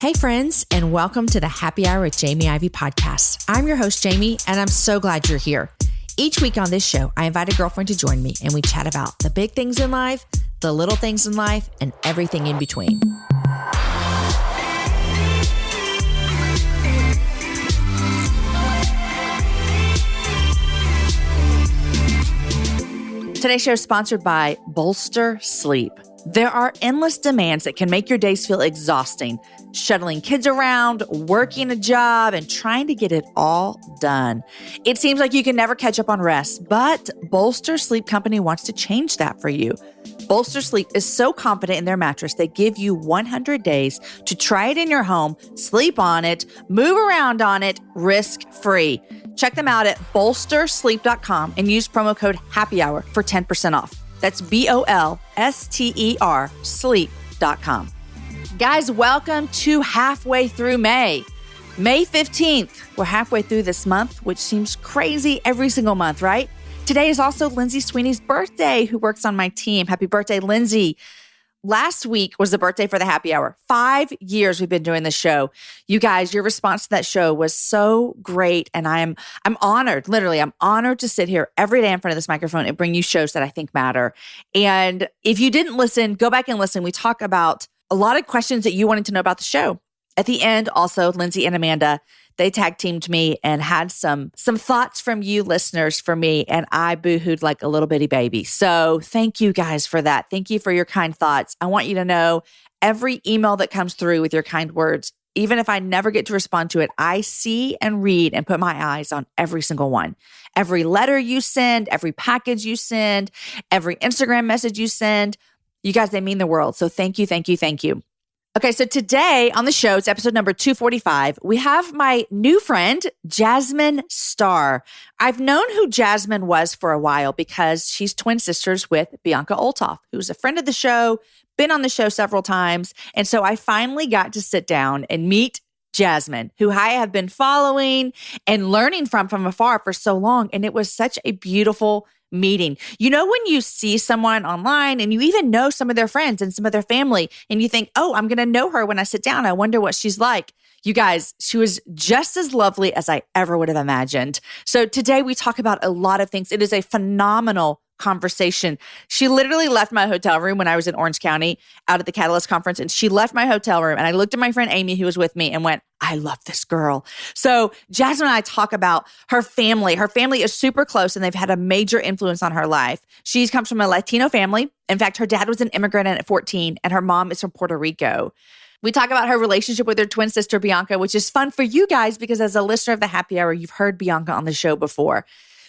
Hey friends, and welcome to the Happy Hour with Jamie Ivey podcast. I'm your host, Jamie, and I'm so glad you're here. Each week on this show, I invite a girlfriend to join me and we chat about the big things in life, the little things in life, and everything in between. Today's show is sponsored by Bolster Sleep. There are endless demands that can make your days feel exhausting. Shuttling kids around, working a job, and trying to get it all done. It seems like you can never catch up on rest, but Bolster Sleep Company wants to change that for you. Bolster Sleep is so confident in their mattress, they give you 100 days to try it in your home, sleep on it, move around on it, risk-free. Check them out at bolstersleep.com and use promo code HAPPYHOUR for 10% off. That's BOLSTER sleep.com. Guys, welcome to halfway through May. May 15th. We're halfway through this month, which seems crazy every single month, right? Today is also Lindsay Sweeney's birthday, who works on my team. Happy birthday, Lindsay. Last week was the birthday for the Happy Hour. 5 years we've been doing this show. You guys, your response to that show was so great. And I'm honored, literally, I'm honored to sit here every day in front of this microphone and bring you shows that I think matter. And if you didn't listen, go back and listen. We talk about a lot of questions that you wanted to know about the show. At the end, also, Lindsay and Amanda, they tag teamed me and had some thoughts from you listeners for me, and I boohooed like a little bitty baby. So thank you guys for that. Thank you for your kind thoughts. I want you to know every email that comes through with your kind words, even if I never get to respond to it, I see and read and put my eyes on every single one. Every letter you send, every package you send, every Instagram message you send, you guys, they mean the world. So thank you, thank you, thank you. Okay, so today on the show, it's episode number 245. We have my new friend, Jasmine Starr. I've known who Jasmine was for a while because she's twin sisters with Bianca Olthoff, who's a friend of the show, been on the show several times. And so I finally got to sit down and meet Jasmine, who I have been following and learning from afar for so long. And it was such a beautiful meeting. You know, when you see someone online and you even know some of their friends and some of their family, and you think, oh, I'm going to know her when I sit down. I wonder what she's like. You guys, she was just as lovely as I ever would have imagined. So today we talk about a lot of things. It is a phenomenal conversation. She literally left my hotel room when I was in Orange County out at the Catalyst conference, and she left my hotel room, and I looked at my friend Amy, who was with me, and went, I love this girl. So Jasmine and I talk about her family. Her family is super close, and they've had a major influence on her life. She comes from a Latino family. In fact, her dad was an immigrant at 14, and her mom is from Puerto Rico. We talk about her relationship with her twin sister, Bianca, which is fun for you guys because as a listener of the Happy Hour, you've heard Bianca on the show before.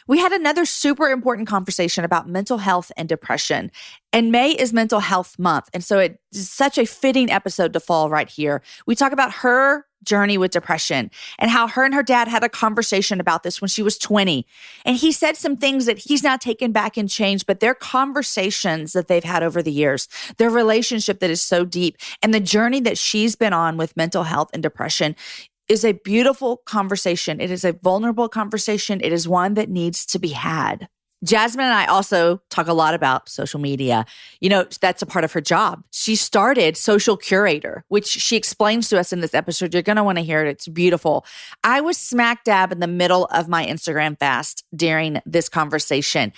We had another super important conversation about mental health and depression. And May is Mental Health Month. And so it's such a fitting episode to fall right here. We talk about her journey with depression and how her and her dad had a conversation about this when she was 20. And he said some things that he's now taken back and changed, but their conversations that they've had over the years, their relationship that is so deep, and the journey that she's been on with mental health and depression is a beautiful conversation. It is a vulnerable conversation. It is one that needs to be had. Jasmine and I also talk a lot about social media. You know, that's a part of her job. She started Social Curator, which she explains to us in this episode. You're going to want to hear it. It's beautiful. I was smack dab in the middle of my Instagram fast during this conversation.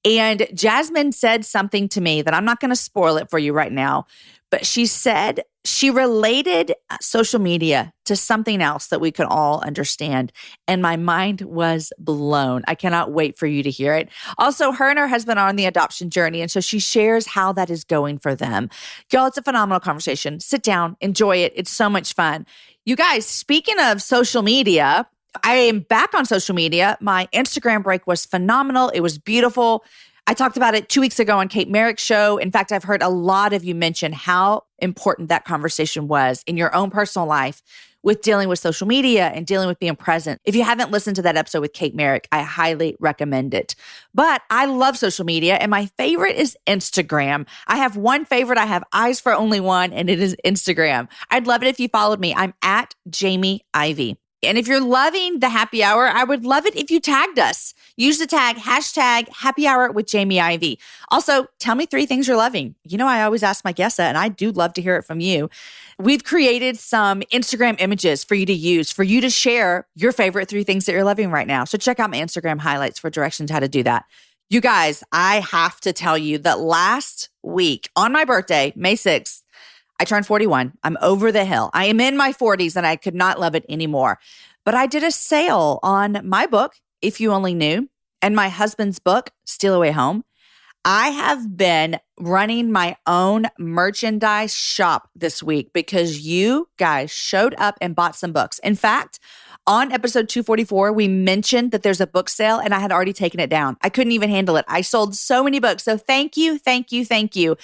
And Jasmine said something to me that I'm not going to spoil it for you right now, but she said she related social media to something else that we could all understand. And my mind was blown. I cannot wait for you to hear it. Also, her and her husband are on the adoption journey. And so she shares how that is going for them. Y'all, it's a phenomenal conversation. Sit down, enjoy it. It's so much fun. You guys, speaking of social media, I am back on social media. My Instagram break was phenomenal. It was beautiful. I talked about it 2 weeks ago on Kate Merrick's show. In fact, I've heard a lot of you mention how important that conversation was in your own personal life with dealing with social media and dealing with being present. If you haven't listened to that episode with Kate Merrick, I highly recommend it. But I love social media, and my favorite is Instagram. I have one favorite. I have eyes for only one, and it is Instagram. I'd love it if you followed me. I'm at Jamie Ivey. And if you're loving the happy hour, I would love it if you tagged us. Use the tag #happy hour with Jamie Ivey. Also, tell me 3 things you're loving. You know, I always ask my guests that, and I do love to hear it from you. We've created some Instagram images for you to use, for you to share your favorite 3 things that you're loving right now. So check out my Instagram highlights for directions how to do that. You guys, I have to tell you that last week on my birthday, May 6th, I turned 41. I'm over the hill. I am in my 40s and I could not love it anymore. But I did a sale on my book, If You Only Knew, and my husband's book, Steal Away Home. I have been running my own merchandise shop this week because you guys showed up and bought some books. In fact, on episode 244, we mentioned that there's a book sale and I had already taken it down. I couldn't even handle it. I sold so many books. So thank you, thank you, thank you.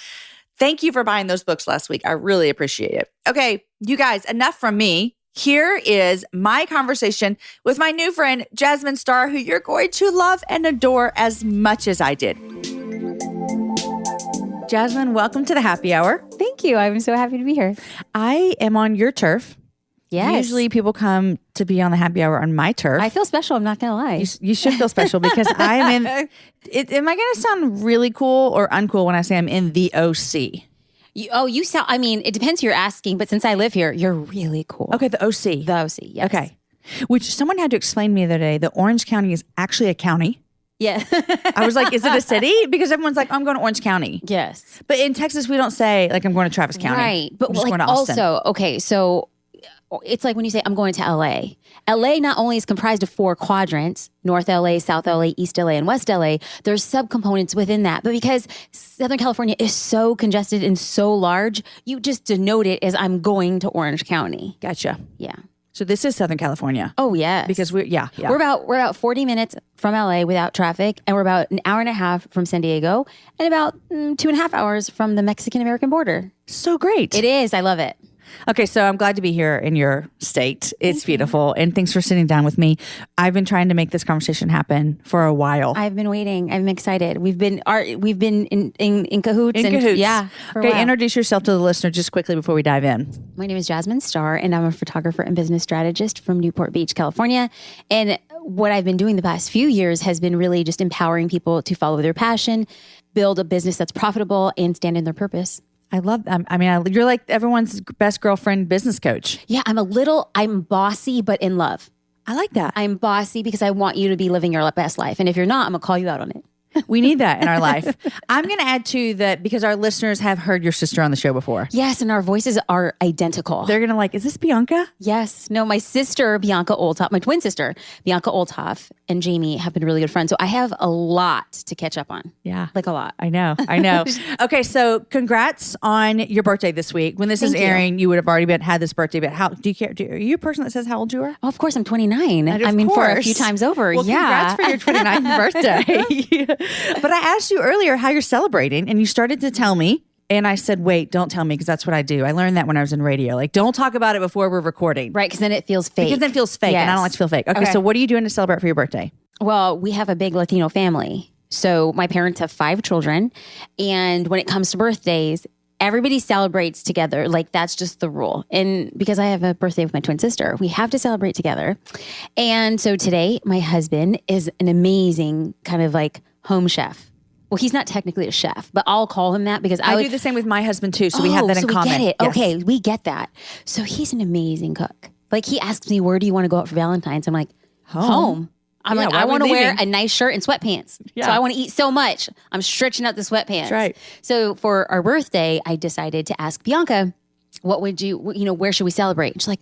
Thank you for buying those books last week. I really appreciate it. Okay, you guys, enough from me. Here is my conversation with my new friend, Jasmine Starr, who you're going to love and adore as much as I did. Jasmine, welcome to the happy hour. Thank you. I'm so happy to be here. I am on your turf. Yes. Usually people come to be on the happy hour on my turf. I feel special. I'm not going to lie. You should feel special because I am in. Am I going to sound really cool or uncool when I say I'm in the OC? You sound, I mean, it depends who you're asking, but since I live here, you're really cool. Okay, the OC. The OC, yes. Okay. Which someone had to explain to me the other day that Orange County is actually a county. Yeah. I was like, is it a city? Because everyone's like, I'm going to Orange County. Yes. But in Texas, we don't say, like, I'm going to Travis County. Right. But I'm just like going to Austin. also, okay, so it's like when you say, I'm going to LA. LA not only is comprised of 4 quadrants, North LA, South LA, East LA, and West LA, there's subcomponents within that. But because Southern California is so congested and so large, you just denote it as I'm going to Orange County. Gotcha. Yeah. So this is Southern California. Oh, yes. Because we're about 40 minutes from LA without traffic, and we're about an hour and a half from San Diego, and about 2.5 hours from the Mexican-American border. So great. It is. I love it. Okay, so I'm glad to be here in your state. It's beautiful. And thanks for sitting down with me. I've been trying to make this conversation happen for a while. I've been waiting. I'm excited. We've been in cahoots. Yeah. Okay, introduce yourself to the listener just quickly before we dive in. My name is Jasmine Starr, and I'm a photographer and business strategist from Newport Beach, California. And what I've been doing the past few years has been really just empowering people to follow their passion, build a business that's profitable, and stand in their purpose. I love them. I mean, you're like everyone's best girlfriend business coach. Yeah, I'm bossy, but in love. I like that. I'm bossy because I want you to be living your best life. And if you're not, I'm going to call you out on it. We need that in our life. I'm going to add to that because our listeners have heard your sister on the show before. Yes, and our voices are identical. They're going to like, is this Bianca? Yes. No, my sister, Bianca Olthoff, my twin sister, Bianca Olthoff, and Jamie have been really good friends. So I have a lot to catch up on. Yeah. Like a lot. I know. Okay, so congrats on your birthday this week. When this is airing, you would have already had this birthday. But how do you care? Are you a person that says how old you are? Oh, of course, I'm 29. For a few times over. Well, congrats for your 29th birthday. But I asked you earlier how you're celebrating, and you started to tell me. And I said, wait, don't tell me, because that's what I do. I learned that when I was in radio. Like, don't talk about it before we're recording. Right, because then it feels fake. And I don't like to feel fake. Okay, so what are you doing to celebrate for your birthday? Well, we have a big Latino family. So my parents have 5 children. And when it comes to birthdays, everybody celebrates together. Like, that's just the rule. And because I have a birthday with my twin sister, we have to celebrate together. And so today, my husband is an amazing kind of like home chef. Well, he's not technically a chef, but I'll call him that because I do the same with my husband too. So we have that in common. We get it. Yes. Okay, we get that. So he's an amazing cook. Like, he asks me, where do you want to go out for Valentine's? I'm like, home. I'm like, I want to wear a nice shirt and sweatpants. Yeah. So I want to eat so much. I'm stretching out the sweatpants. That's right. So for our birthday, I decided to ask Bianca, what would where should we celebrate? And she's like,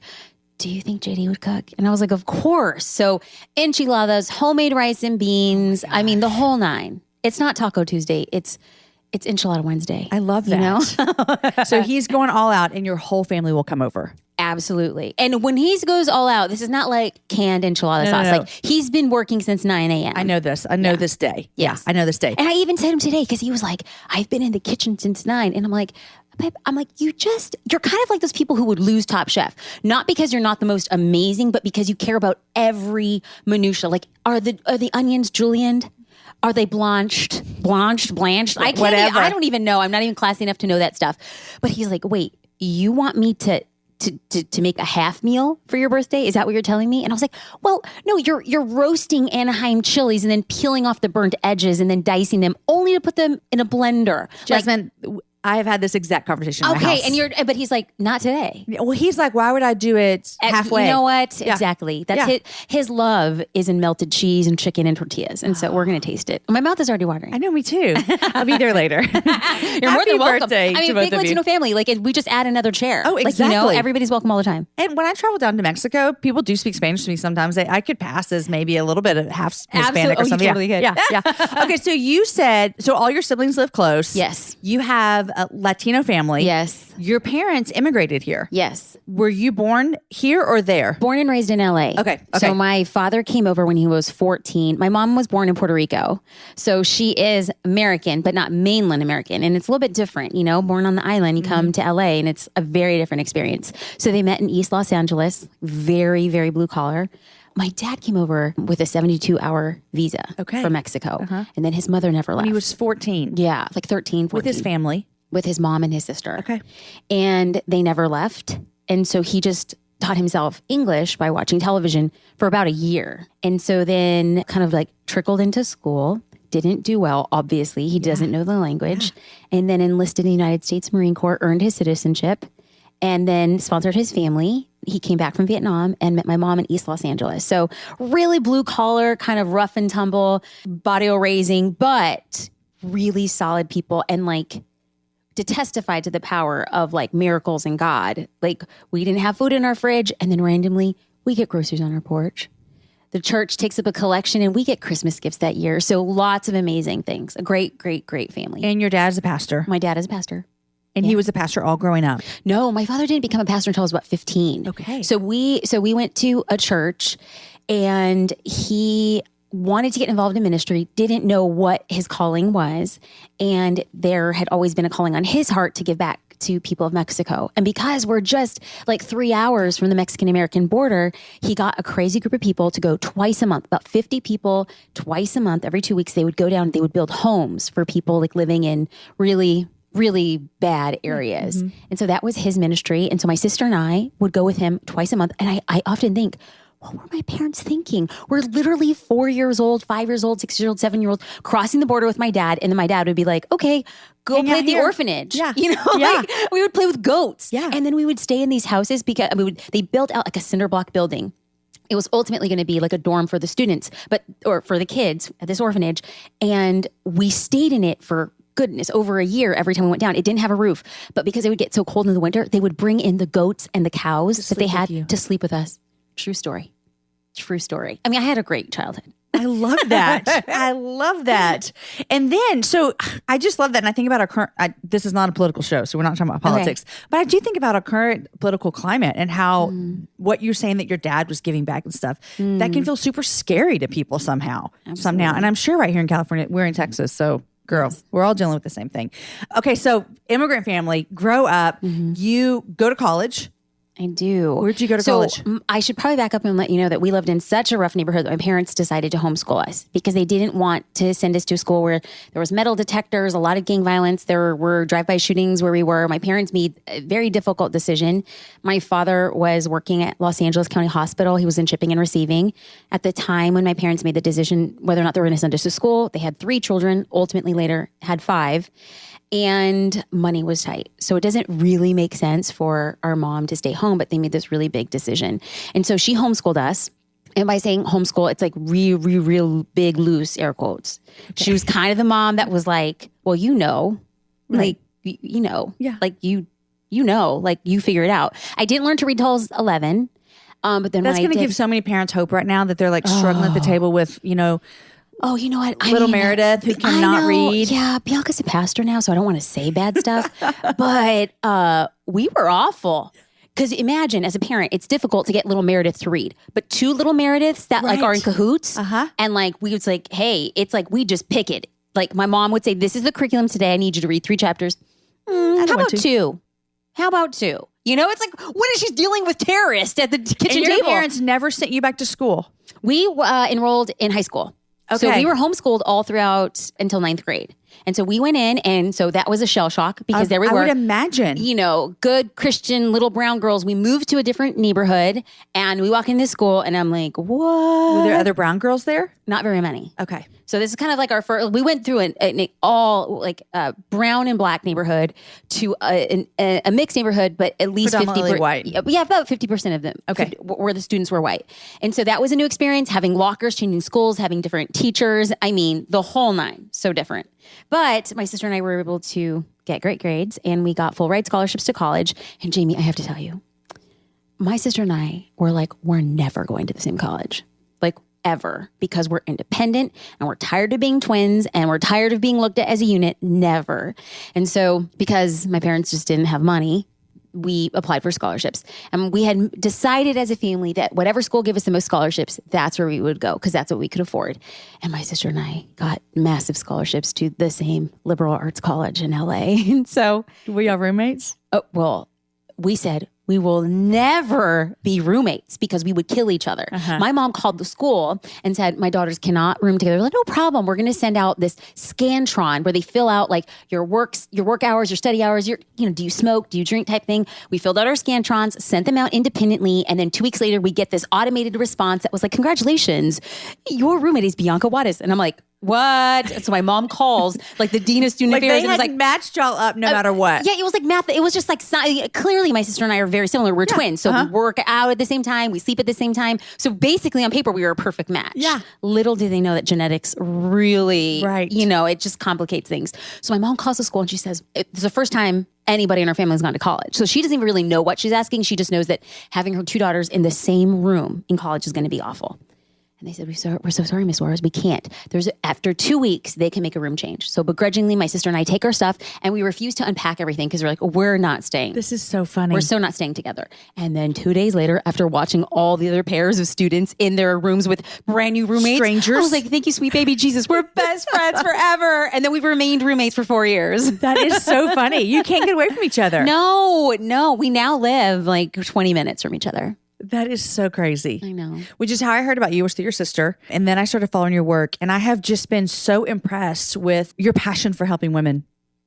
do you think JD would cook? And I was like, of course. So enchiladas, homemade rice and beans. I mean, the whole 9. It's not Taco Tuesday. It's Enchilada Wednesday. I love that. You know? So he's going all out and your whole family will come over. Absolutely. And when he goes all out, this is not like canned enchilada sauce. No. Like, he's been working since 9 a.m. I know this. I know this day. Yes. Yeah, I know this day. And I even said him today because he was like, I've been in the kitchen since 9. And I'm like, babe, you're kind of like those people who would lose Top Chef. Not because you're not the most amazing, but because you care about every minutia. Like, are the onions julienned? Are they blanched? I don't even know. I'm not even classy enough to know that stuff. But he's like, wait, you want me to to make a half meal for your birthday? Is that what you're telling me? And I was like, well, no, you're roasting Anaheim chilies and then peeling off the burnt edges and then dicing them only to put them in a blender. Jasmine, I have had this exact conversation in my house. But he's like, not today. Well, he's like, why would I do it halfway? You know what? Yeah. Exactly. That's his love is in melted cheese and chicken and tortillas. And so we're going to taste it. My mouth is already watering. I know, me too. I'll be there later. You're more than welcome. I mean, big Latino family. Like, we just add another chair. Oh, exactly. Like, everybody's welcome all the time. And when I travel down to Mexico, people do speak Spanish to me sometimes. I could pass as maybe a little bit of half Hispanic or something. You totally could. Yeah. Okay, so you said, all your siblings live close. Yes. You have a Latino family. Yes. Your parents immigrated here. Yes. Were you born here or there? Born and raised in LA. Okay. So my father came over when he was 14. My mom was born in Puerto Rico. So she is American, but not mainland American. And it's a little bit different, born on the island, you come to LA and it's a very different experience. So they met in East Los Angeles, very, very blue collar. My dad came over with a 72-hour visa from Mexico. And then his mother never left. When he was 14. Yeah, like 13, 14. With his family. With his mom and his sister. Okay. And they never left. And so he just taught himself English by watching television for about a year. And so then kind of like trickled into school, didn't do well, obviously. He doesn't know the language. And then enlisted in the United States Marine Corps, earned his citizenship, and then sponsored his family. He came back from Vietnam and met my mom in East Los Angeles. So really blue collar, kind of rough and tumble, barrio raising, but really solid people. And like, to testify to the power of like miracles and God. Like, we didn't have food in our fridge and then randomly we get groceries on our porch. The church takes up a collection and we get Christmas gifts that year. So lots of amazing things. A great, great, great family. And your dad's a pastor. My dad is a pastor. And he was a pastor all growing up. No, my father didn't become a pastor until I was about 15. Okay. So we went to a church and he wanted to get involved in ministry, didn't know what his calling was. And there had always been a calling on his heart to give back to people of Mexico. And because we're just like 3 hours from the Mexican-American border, he got a crazy group of people to go twice a month, about 50 people twice a month. Every 2 weeks, they would go down, they would build homes for people like living in really, really bad areas. And so that was his ministry. And so my sister and I would go with him twice a month. And I often think, what were my parents thinking? We're literally 4 years old, 5 years old, 6 years old, 7 year old, crossing the border with my dad. And then my dad would be like, okay, go play at the orphanage. Yeah. Like we would play with goats. Yeah. And then we would stay in these houses because they built out like a cinder block building. It was ultimately going to be like a dorm for the students, or for the kids at this orphanage. And we stayed in it for goodness, over a year every time we went down. It didn't have a roof, but because it would get so cold in the winter, they would bring in the goats and the cows that they had to sleep with us. True story. True story. I mean, I had a great childhood. I love that. I love that. And then, so I just love that. And I think about our current, this is not a political show, so we're not talking about politics, but I do think about our current political climate and how what you're saying that your dad was giving back and stuff, that can feel super scary to people somehow. And I'm sure right here in California, we're in Texas, so girl, we're all dealing with the same thing. Okay, so immigrant family, grow up, you go to college. I do. Where'd you go to college? I should probably back up and let you know that we lived in such a rough neighborhood that my parents decided to homeschool us because they didn't want to send us to a school where there was metal detectors, a lot of gang violence. There were drive-by shootings where we were. My parents made a very difficult decision. My father was working at Los Angeles County Hospital. He was in shipping and receiving. At the time when my parents made the decision whether or not they were going to send us to school, they had 3 children, ultimately later had 5. And money was tight. So it doesn't really make sense for our mom to stay home, but they made this really big decision. And so she homeschooled us. And by saying homeschool, it's like real big, loose air quotes. Okay. She was kind of the mom that was like, well, like, like like you figure it out. I didn't learn to read till I was 11. But then that's going to give so many parents hope right now that they're like struggling at the table with, oh, you know what? Little Meredith who cannot read. Yeah, Bianca's a pastor now, so I don't want to say bad stuff. But we were awful. Because imagine, as a parent, it's difficult to get little Meredith to read. But 2 little Merediths that like are in cahoots. And like we was like, hey, it's like we just pick it. Like my mom would say, this is the curriculum today. I need you to read 3 chapters. How about 2? How about 2? It's like, what if she's dealing with terrorists at the kitchen and table? Your parents never sent you back to school? We enrolled in high school. Okay. So we were homeschooled all throughout until 9th grade. And so we went in, and so that was a shell shock because there we were. I would imagine. Good Christian little brown girls. We moved to a different neighborhood, and we walk into school, and I'm like, what? Were there other brown girls there? Not very many. Okay. So this is kind of like our first, we went through an all like brown and black neighborhood to a mixed neighborhood, but at least 50% white. Yeah, about 50% of them. Okay. 50, where the students were white. And so that was a new experience, having lockers, changing schools, having different teachers. I mean, the whole nine. So different. But my sister and I were able to get great grades, and we got full ride scholarships to college. And Jamie, I have to tell you, my sister and I were like, we're never going to the same college. Like, ever, because we're independent and we're tired of being twins and we're tired of being looked at as a unit. Never. And so because my parents just didn't have money, we applied for scholarships. And we had decided as a family that whatever school gave us the most scholarships, that's where we would go because that's what we could afford. And my sister and I got massive scholarships to the same liberal arts college in LA. And so were y'all roommates? Oh, well, we said, we will never be roommates because we would kill each other. My mom called the school and said, my daughters cannot room together. We're like, no problem. We're going to send out this Scantron where they fill out like your work hours, your study hours, do you smoke, do you drink type thing. We filled out our Scantrons, sent them out independently. And then 2 weeks later, we get this automated response that was like, congratulations, your roommate is Bianca Wattis. And I'm like, what? So my mom calls like the dean of student affairs. They had matched y'all up no matter what. Yeah, it was like math. It was just like, clearly my sister and I are very similar. We're twins. So we work out at the same time. We sleep at the same time. So basically on paper, we were a perfect match. Yeah. Little do they know that genetics really, it just complicates things. So my mom calls the school and she says, it's the first time anybody in our family has gone to college. So she doesn't even really know what she's asking. She just knows that having her two daughters in the same room in college is going to be awful. And they said, we're so sorry, Miss Suarez, we can't. After 2 weeks, they can make a room change. So begrudgingly, my sister and I take our stuff and we refuse to unpack everything because we're like, we're not staying. This is so funny. We're so not staying together. And then 2 days later, after watching all the other pairs of students in their rooms with brand new roommates, strangers, I was like, thank you, sweet baby Jesus. We're best friends forever. And then we remained roommates for 4 years. That is so funny. You can't get away from each other. No. We now live like 20 minutes from each other. That is so crazy. I know. Which is how I heard about you, was through your sister. And then I started following your work. And I have just been so impressed with your passion for helping women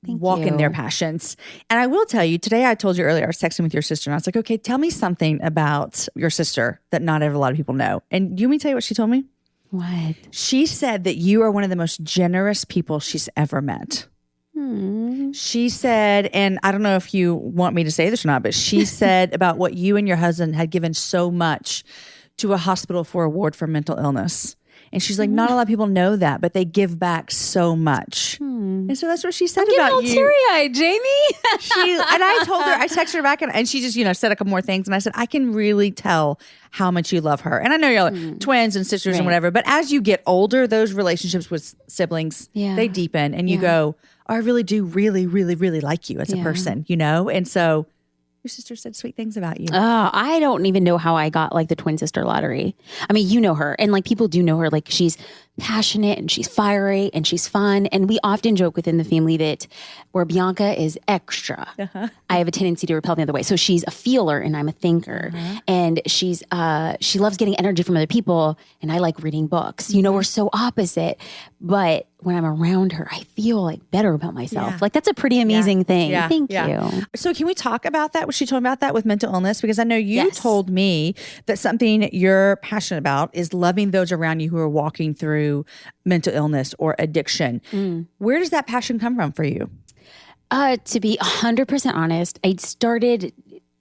walk in their passions. And I will tell you, today I told you earlier, I was texting with your sister and I was like, okay, tell me something about your sister that not a lot of people know. And you want me to tell you what she told me? What? She said that you are one of the most generous people she's ever met. She said, and I don't know if you want me to say this or not, but she said about what you and your husband had given so much to a hospital for a ward for mental illness. And she's like, not a lot of people know that, but they give back so much. And so that's what she said about you. Teary-eyed, Jamie. And I told her, I texted her back and she just, said a couple more things. And I said, I can really tell how much you love her. And I know you're twins and sisters and whatever, but as you get older, those relationships with siblings, they deepen and you go, oh, I really do really, really, really like you as a person, And so your sister said sweet things about you. Oh, I don't even know how I got like the twin sister lottery. I mean, you know her and like people do know her. Like she's passionate and she's fiery and she's fun. And we often joke within the family that where Bianca is extra, I have a tendency to repel the other way. So she's a feeler and I'm a thinker. And she loves getting energy from other people. And I like reading books. We're so opposite. But when I'm around her, I feel like better about myself. Yeah. Like that's a pretty amazing thing. Yeah. Thank you. So can we talk about that? What she told me about that with mental illness? Because I know you told me that something you're passionate about is loving those around you who are walking through mental illness or addiction. Where does that passion come from for you? To be 100% honest, I started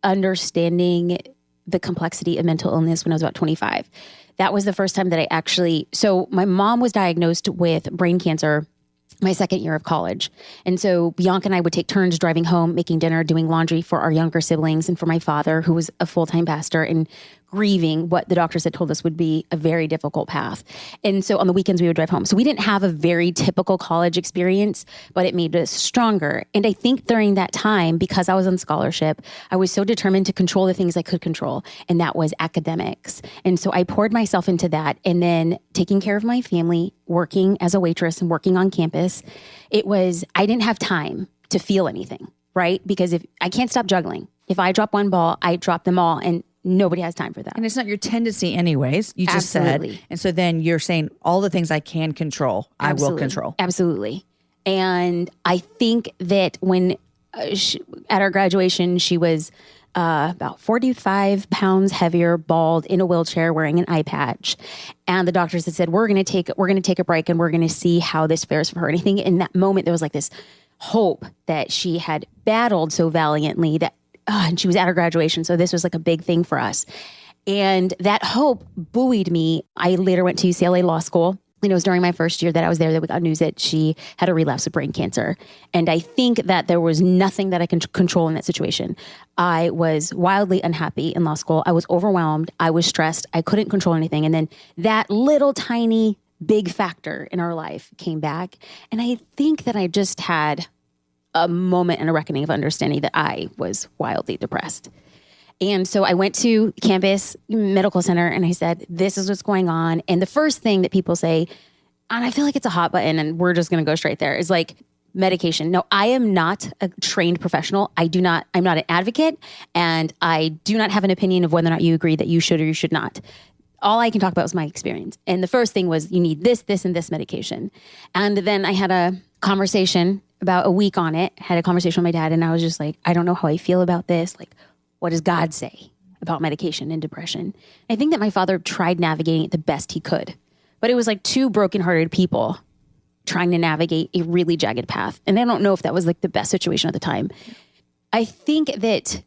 understanding the complexity of mental illness when I was about 25. That was the first time that I so my mom was diagnosed with brain cancer my second year of college. And so Bianca and I would take turns driving home, making dinner, doing laundry for our younger siblings and for my father, who was a full-time pastor, and grieving what the doctors had told us would be a very difficult path. And so on the weekends we would drive home. So we didn't have a very typical college experience, but it made us stronger. And I think during that time, because I was on scholarship, I was so determined to control the things I could control. And that was academics. And so I poured myself into that. And then taking care of my family, working as a waitress and working on campus, I didn't have time to feel anything, right? Because if I can't stop juggling. If I drop one ball, I drop them all. And nobody has time for that. And it's not your tendency anyways, you just said. And so then you're saying all the things I can control, I will control. Absolutely. And I think that when at our graduation, she was about 45 pounds heavier, bald, in a wheelchair, wearing an eye patch. And the doctors had said, we're going to take a break and we're going to see how this fares for her. And I think in that moment, there was like this hope that she had battled so valiantly that, and she was at her graduation. So this was like a big thing for us. And that hope buoyed me. I later went to UCLA Law School. And it was during my first year that I was there that we got news that she had a relapse of brain cancer. And I think that there was nothing that I can control in that situation. I was wildly unhappy in law school. I was overwhelmed. I was stressed. I couldn't control anything. And then that little tiny big factor in our life came back. And I think that I just had a moment and a reckoning of understanding that I was wildly depressed. And so I went to campus medical center and I said, this is what's going on. And the first thing that people say, and I feel like it's a hot button and we're just going to go straight there, is like medication. No, I am not a trained professional. I'm not an advocate, and I do not have an opinion of whether or not you agree that you should or you should not. All I can talk about was my experience. And the first thing was, you need this, this, and this medication. And then I had a conversation about a week on it, had a conversation with my dad, and I was just like, I don't know how I feel about this. Like, what does God say about medication and depression? I think that my father tried navigating it the best he could, but it was like two brokenhearted people trying to navigate a really jagged path. And I don't know if that was like the best situation at the time. I think that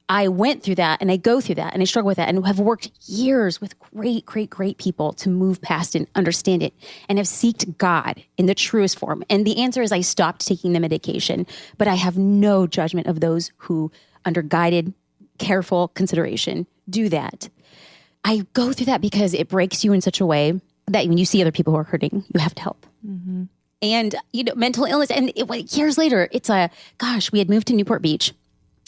I went through that and I go through that and I struggle with that and have worked years with great, great, great people to move past and understand it and have sought God in the truest form. And the answer is I stopped taking the medication, but I have no judgment of those who, under guided, careful consideration, do that. I go through that because it breaks you in such a way that when you see other people who are hurting, you have to help. Mm-hmm. And, mental illness. And years later, we had moved to Newport Beach.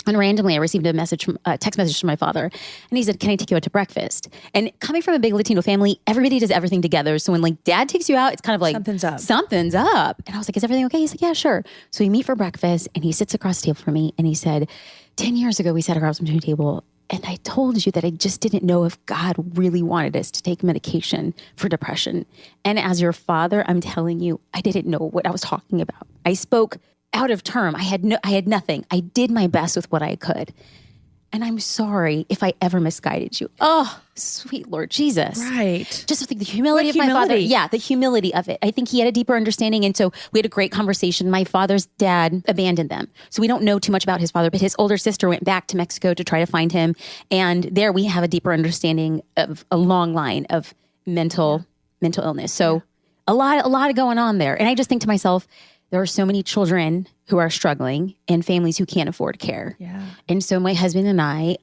And randomly, I received a text message from my father. And he said, can I take you out to breakfast? And coming from a big Latino family, everybody does everything together. So when like dad takes you out, it's kind of like, Something's up. And I was like, is everything okay? He's like, yeah, sure. So we meet for breakfast and he sits across the table from me. And he said, 10 years ago, we sat across from the table. And I told you that I just didn't know if God really wanted us to take medication for depression. And as your father, I'm telling you, I didn't know what I was talking about. I spoke out of term. I had nothing. I did my best with what I could. And I'm sorry if I ever misguided you. Oh, sweet Lord Jesus. Right. Just with the humility of my father. Yeah, the humility of it. I think he had a deeper understanding. And so we had a great conversation. My father's dad abandoned them. So we don't know too much about his father, but his older sister went back to Mexico to try to find him. And there we have a deeper understanding of a long line of mental illness. So a lot going on there. And I just think to myself, there are so many children who are struggling and families who can't afford care. Yeah. And so my husband and I,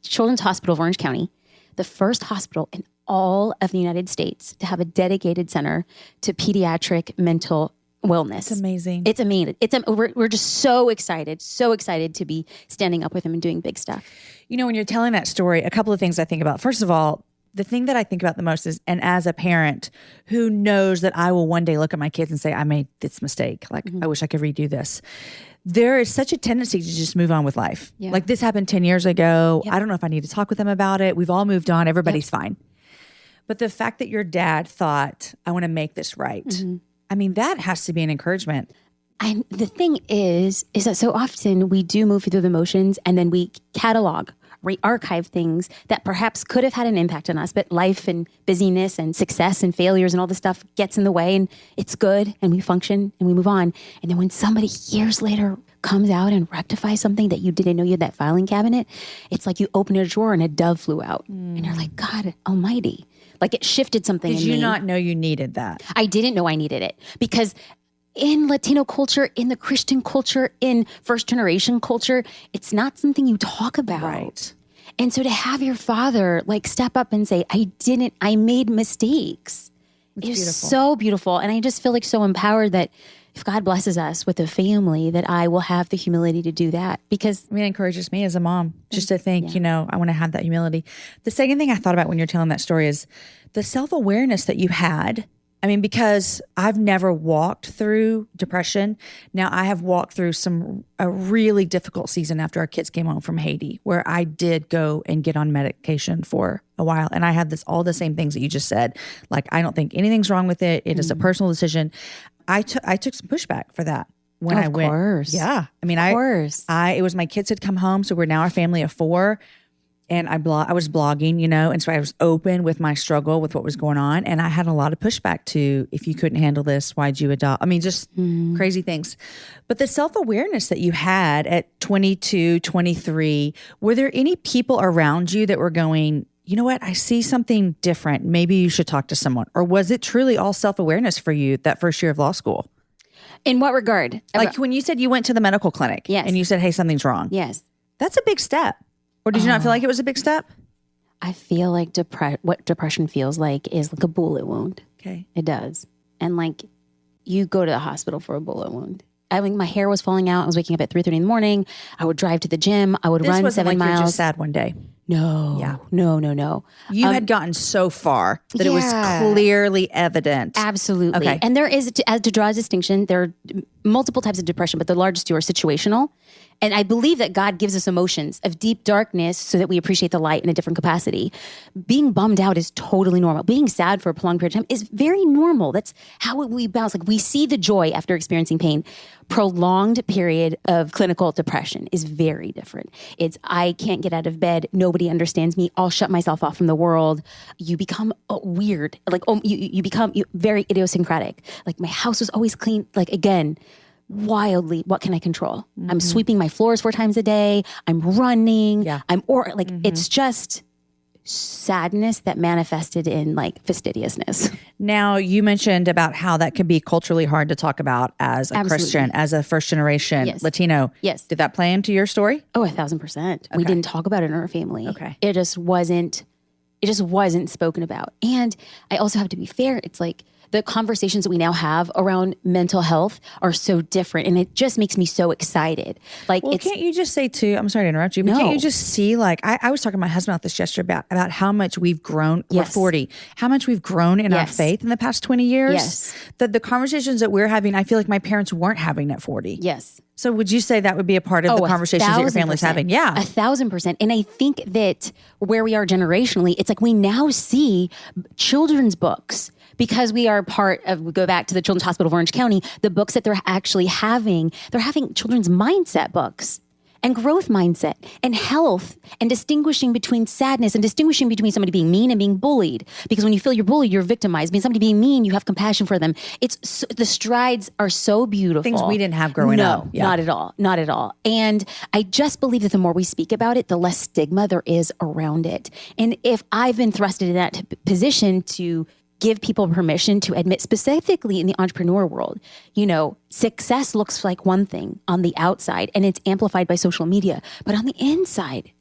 Children's Hospital of Orange County, the first hospital in all of the United States to have a dedicated center to pediatric mental wellness. It's amazing. It's amazing. We're just so excited to be standing up with him and doing big stuff. When you're telling that story, a couple of things I think about. First of all, the thing that I think about the most is, and as a parent who knows that I will one day look at my kids and say, I made this mistake. Like, I wish I could redo this. There is such a tendency to just move on with life. Yeah. Like, this happened 10 years ago. Yep. I don't know if I need to talk with them about it. We've all moved on. Everybody's fine. But the fact that your dad thought, I want to make this right. Mm-hmm. I mean, that has to be an encouragement. And the thing is that so often we do move through the motions and then we catalog, re-archive things that perhaps could have had an impact on us, but life and busyness and success and failures and all this stuff gets in the way, and it's good and we function and we move on. And then when somebody years later comes out and rectifies something that you didn't know you had that filing cabinet, it's like you open a drawer and a dove flew out. And you're like, God almighty. Like, it shifted something in me. Did you not know you needed that? I didn't know I needed it because in Latino culture, in the Christian culture, in first generation culture, it's not something you talk about. Right. And so to have your father like step up and say, I made mistakes. It's so beautiful. And I just feel like so empowered that if God blesses us with a family, that I will have the humility to do that. Because it encourages me as a mom just to think, I want to have that humility. The second thing I thought about when you're telling that story is the self-awareness that you had. I mean, because I've never walked through depression. Now, I have walked through a really difficult season after our kids came home from Haiti, where I did go and get on medication for a while. And I had all the same things that you just said. Like, I don't think anything's wrong with it. It is a personal decision. I took some pushback for that when I went. Of course. Yeah. I mean, it was my kids had come home. So we're now a family of 4. And I was blogging, and so I was open with my struggle with what was going on. And I had a lot of pushback to, if you couldn't handle this, why'd you adopt? I mean, just crazy things. But the self-awareness that you had at 22, 23, were there any people around you that were going, you know what, I see something different. Maybe you should talk to someone. Or was it truly all self-awareness for you that first year of law school? In what regard? Like when you said you went to the medical clinic and you said, hey, something's wrong. Yes. That's a big step. Or did you not feel like it was a big step? I feel like what depression feels like is like a bullet wound. Okay. It does. And like you go to the hospital for a bullet wound. I mean, my hair was falling out. I was waking up at 3:30 in the morning. I would drive to the gym. I would run 7 miles. You're just sad one day. No. Yeah. No. You had gotten so far that it was clearly evident. Absolutely. Okay. And there is, to draw a distinction, there are multiple types of depression, but the largest two are situational. And I believe that God gives us emotions of deep darkness so that we appreciate the light in a different capacity. Being bummed out is totally normal. Being sad for a prolonged period of time is very normal. That's how we bounce. Like we see the joy after experiencing pain. Prolonged period of clinical depression is very different. It's, I can't get out of bed. Nobody understands me. I'll shut myself off from the world. You become weird. Like you become very idiosyncratic. Like my house was always clean. Like again, wildly, what can I control? Mm-hmm. I'm sweeping my floors 4 times a day. I'm running. Yeah. It's just sadness that manifested in like fastidiousness. Now, you mentioned about how that can be culturally hard to talk about as a Christian, as a first generation Latino. Yes. Did that play into your story? Oh, 1,000%. Okay. We didn't talk about it in our family. Okay. It just wasn't spoken about. And I also have to be fair. It's like, the conversations that we now have around mental health are so different. And it just makes me so excited. Like, can't you just say too, I'm sorry to interrupt you, but can't you just see, like, I was talking to my husband about this yesterday about how much we've grown, we're 40, how much we've grown in our faith in the past 20 years. Yes. The conversations that we're having, I feel like my parents weren't having at 40. Yes. So would you say that would be a part of the conversations that your family's having? Yeah. 1,000%. And I think that where we are generationally, it's like we now see children's books because we are part of, we go back to the Children's Hospital of Orange County, the books that they're actually having, they're having children's mindset books and growth mindset and health and distinguishing between sadness and distinguishing between somebody being mean and being bullied. Because when you feel you're bullied, you're victimized. Being somebody being mean, you have compassion for them. The strides are so beautiful. Things we didn't have growing up. No, not at all. Not at all. And I just believe that the more we speak about it, the less stigma there is around it. And if I've been thrusted in that position to give people permission to admit, specifically in the entrepreneur world, success looks like one thing on the outside and it's amplified by social media. But on the inside,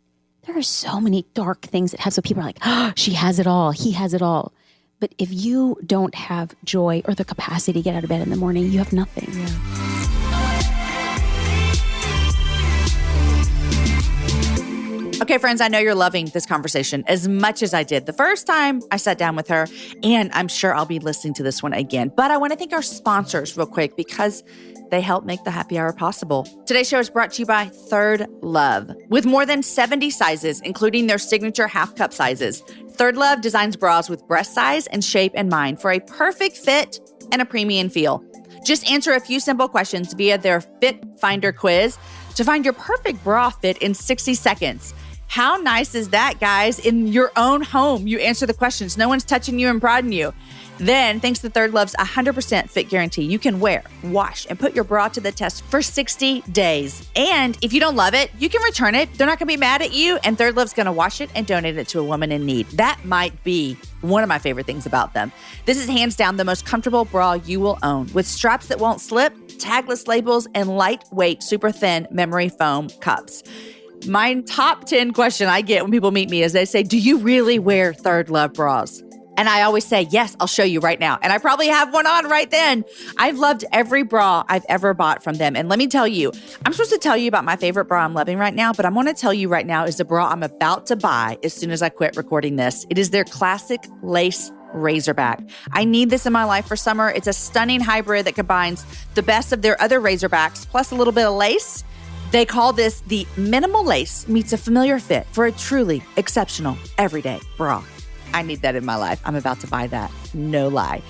there are so many dark things that have, so people are like, oh, she has it all, he has it all. But if you don't have joy or the capacity to get out of bed in the morning, you have nothing. Yeah. Okay, friends, I know you're loving this conversation as much as I did the first time I sat down with her, and I'm sure I'll be listening to this one again. But I want to thank our sponsors real quick because they help make the happy hour possible. Today's show is brought to you by Third Love. With more than 70 sizes, including their signature half cup sizes, Third Love designs bras with breast size and shape in mind for a perfect fit and a premium feel. Just answer a few simple questions via their Fit Finder quiz to find your perfect bra fit in 60 seconds. How nice is that, guys? In your own home, you answer the questions. No one's touching you and prodding you. Then, thanks to Third Love's 100% fit guarantee, you can wear, wash, and put your bra to the test for 60 days. And if you don't love it, you can return it. They're not going to be mad at you, and Third Love's going to wash it and donate it to a woman in need. That might be one of my favorite things about them. This is hands down the most comfortable bra you will own, with straps that won't slip, tagless labels, and lightweight, super thin memory foam cups. My top 10 question I get when people meet me is they say, do you really wear Third Love bras? And I always say, yes, I'll show you right now. And I probably have one on right then. I've loved every bra I've ever bought from them. And let me tell you, I'm supposed to tell you about my favorite bra I'm loving right now, but I'm going to tell you right now is the bra I'm about to buy as soon as I quit recording this. It is their classic lace Razorback. I need this in my life for summer. It's a stunning hybrid that combines the best of their other Razorbacks plus a little bit of lace. They call this the minimal lace meets a familiar fit for a truly exceptional everyday bra. I need that in my life. I'm about to buy that. No lie.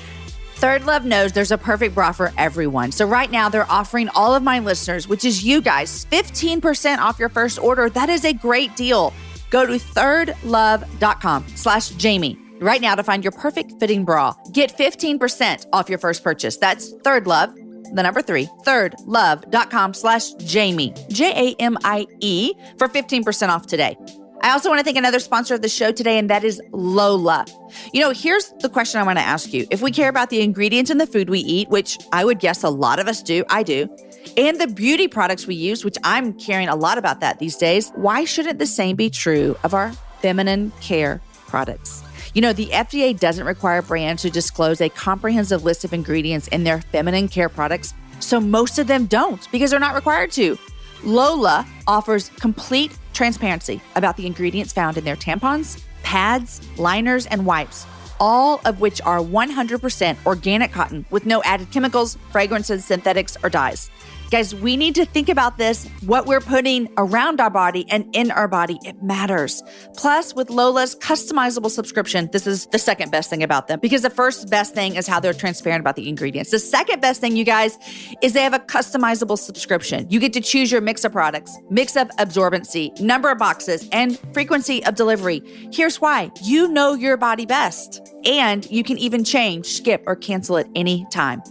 Third Love knows there's a perfect bra for everyone. So right now they're offering all of my listeners, which is you guys, 15% off your first order. That is a great deal. Go to thirdlove.com/Jamie right now to find your perfect fitting bra. Get 15% off your first purchase. That's Third Love, the number 3, thirdlove.com/Jamie, Jamie, for 15% off today. I also want to thank another sponsor of the show today, and that is Lola. You know, here's the question I want to ask you. If we care about the ingredients in the food we eat, which I would guess a lot of us do, I do, and the beauty products we use, which I'm caring a lot about that these days, why shouldn't the same be true of our feminine care products? You know, the FDA doesn't require brands to disclose a comprehensive list of ingredients in their feminine care products, so most of them don't because they're not required to. Lola offers complete transparency about the ingredients found in their tampons, pads, liners, and wipes, all of which are 100% organic cotton with no added chemicals, fragrances, synthetics, or dyes. Guys, we need to think about this. What we're putting around our body and in our body, it matters. Plus, with Lola's customizable subscription, this is the second best thing about them because the first best thing is how they're transparent about the ingredients. The second best thing, you guys, is they have a customizable subscription. You get to choose your mix of products, mix of absorbency, number of boxes, and frequency of delivery. Here's why. You know your body best, and you can even change, skip, or cancel at any time.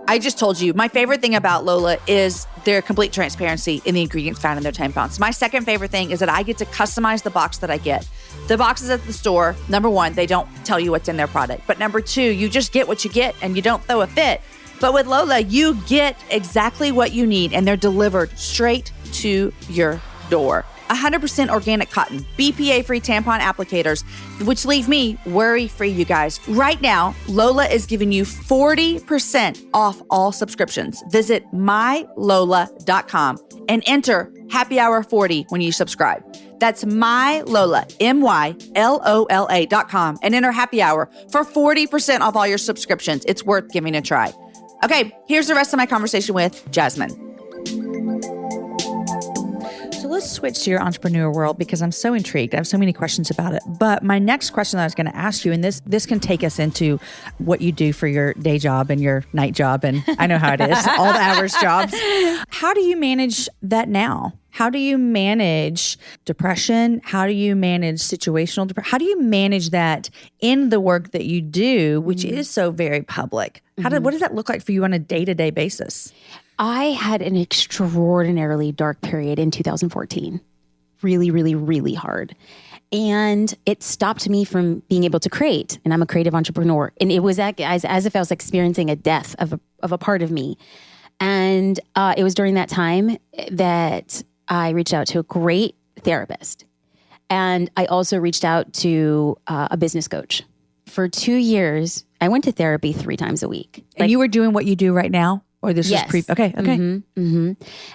I just told you, my favorite thing about Lola is their complete transparency in the ingredients found in their tampons. My second favorite thing is that I get to customize the box that I get. The boxes at the store, number one, they don't tell you what's in their product. But number two, you just get what you get and you don't throw a fit. But with Lola, you get exactly what you need and they're delivered straight to your door. 100% organic cotton, BPA-free tampon applicators, which leave me worry-free, you guys. Right now, Lola is giving you 40% off all subscriptions. Visit mylola.com and enter Happy Hour 40 when you subscribe. That's mylola, mylola.com, and enter Happy Hour for 40% off all your subscriptions. It's worth giving a try. Okay, here's the rest of my conversation with Jasmine. So let's switch to your entrepreneur world because I'm so intrigued. I have so many questions about it. But my next question that I was going to ask you, and this can take us into what you do for your day job and your night job. And I know how it is, all the hours jobs. How do you manage that now? How do you manage depression? How do you manage situational depression? How do you manage that in the work that you do, which is so very public? What does that look like for you on a day-to-day basis? I had an extraordinarily dark period in 2014. Really, really, really hard. And it stopped me from being able to create. And I'm a creative entrepreneur. And it was as if I was experiencing a death of a part of me. And it was during that time that I reached out to a great therapist. And I also reached out to a business coach. For 2 years, I went to therapy 3 times a week. And you were doing what you do right now? Or this is okay.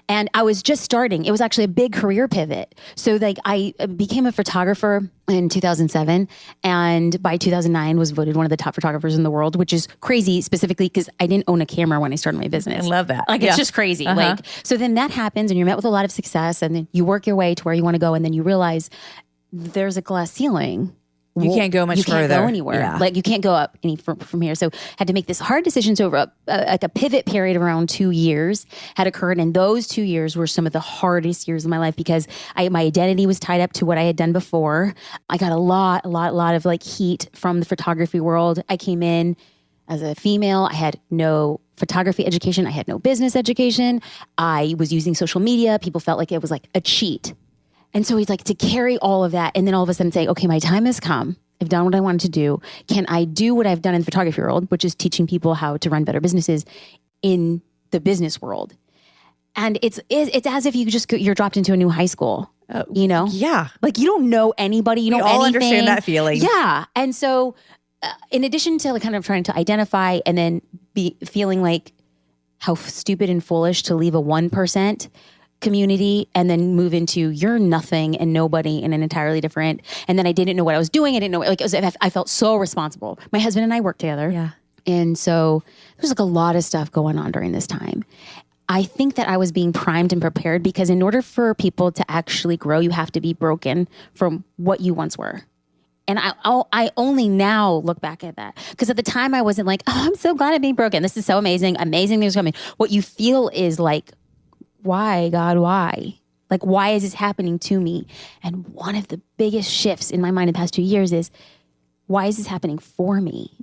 And I was just starting. It was actually a big career pivot. So I became a photographer in 2007. And by 2009 was voted one of the top photographers in the world, which is crazy specifically because I didn't own a camera when I started my business. I love that. It's just crazy. So then that happens and you're met with a lot of success and then you work your way to where you want to go. And then you realize there's a glass ceiling. You can't go much further. You can't go anywhere. Yeah. You can't go up any from here. So had to make this hard decision. So over a pivot period of around 2 years had occurred. And those 2 years were some of the hardest years of my life because my identity was tied up to what I had done before. I got a lot of heat from the photography world. I came in as a female. I had no photography education. I had no business education. I was using social media. People felt like it was like a cheat. And so he's like, to carry all of that and then all of a sudden say, okay, my time has come. I've done what I wanted to do. Can I do what I've done in the photography world, which is teaching people how to run better businesses in the business world? And it's as if you're dropped into a new high school, you know? Yeah. You don't know anybody. You don't know anything. Understand that feeling. Yeah. And so in addition to kind of trying to identify and then be feeling like how stupid and foolish to leave a 1% community and then move into you're nothing and nobody in an entirely different. And then I didn't know what I was doing. I didn't know, I felt so responsible. My husband and I worked together. Yeah. And so there's a lot of stuff going on during this time. I think that I was being primed and prepared because in order for people to actually grow, you have to be broken from what you once were. And I only now look back at that. Because at the time I wasn't like, oh, I'm so glad I'm being broken. This is so amazing. Amazing things coming. What you feel is like, why, God, why? Like, why is this happening to me? And one of the biggest shifts in my mind in the past 2 years is, why is this happening for me?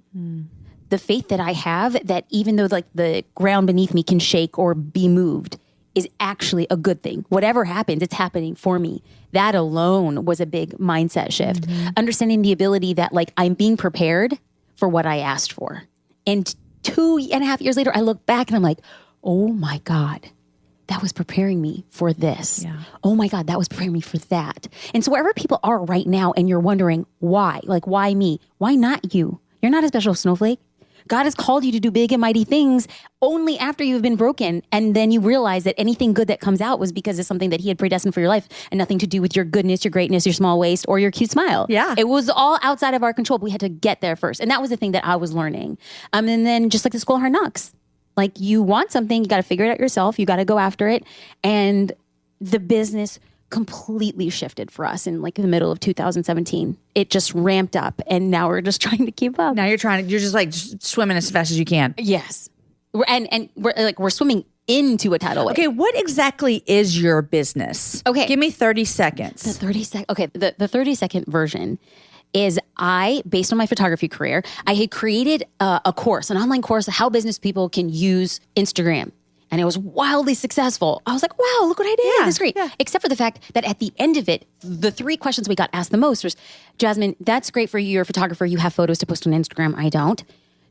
The faith that I have, that even though like the ground beneath me can shake or be moved, is actually a good thing. Whatever happens, it's happening for me. That alone was a big mindset shift. Understanding the ability that like I'm being prepared for what I asked for. And 2.5 years later, I look back and I'm like, oh my God, that was preparing me for this. Yeah. Oh my God, that was preparing me for that. And so wherever people are right now and you're wondering why, like why me? Why not you? You're not a special snowflake. God has called you to do big and mighty things only after you've been broken. And then you realize that anything good that comes out was because of something that he had predestined for your life and nothing to do with your goodness, your greatness, your small waist, or your cute smile. Yeah. It was all outside of our control, but we had to get there first. And that was the thing that I was learning. And then just like the school of hard knocks, like you want something, you got to figure it out yourself. You got to go after it. And the business completely shifted for us in like the middle of 2017. It just ramped up and now we're just trying to keep up. Now you're just like swimming as fast as you can. Yes. We're swimming into a tidal wave. Okay, what exactly is your business? Okay. Give me 30 seconds. The 30-second version is based on my photography career, I had created a course, an online course, how business people can use Instagram. And it was wildly successful. I was like, wow, look what I did. Yeah, that's great. Yeah. Except for the fact that at the end of it, the 3 questions we got asked the most was, Jasmine, that's great for you. You're a photographer. You have photos to post on Instagram. I don't.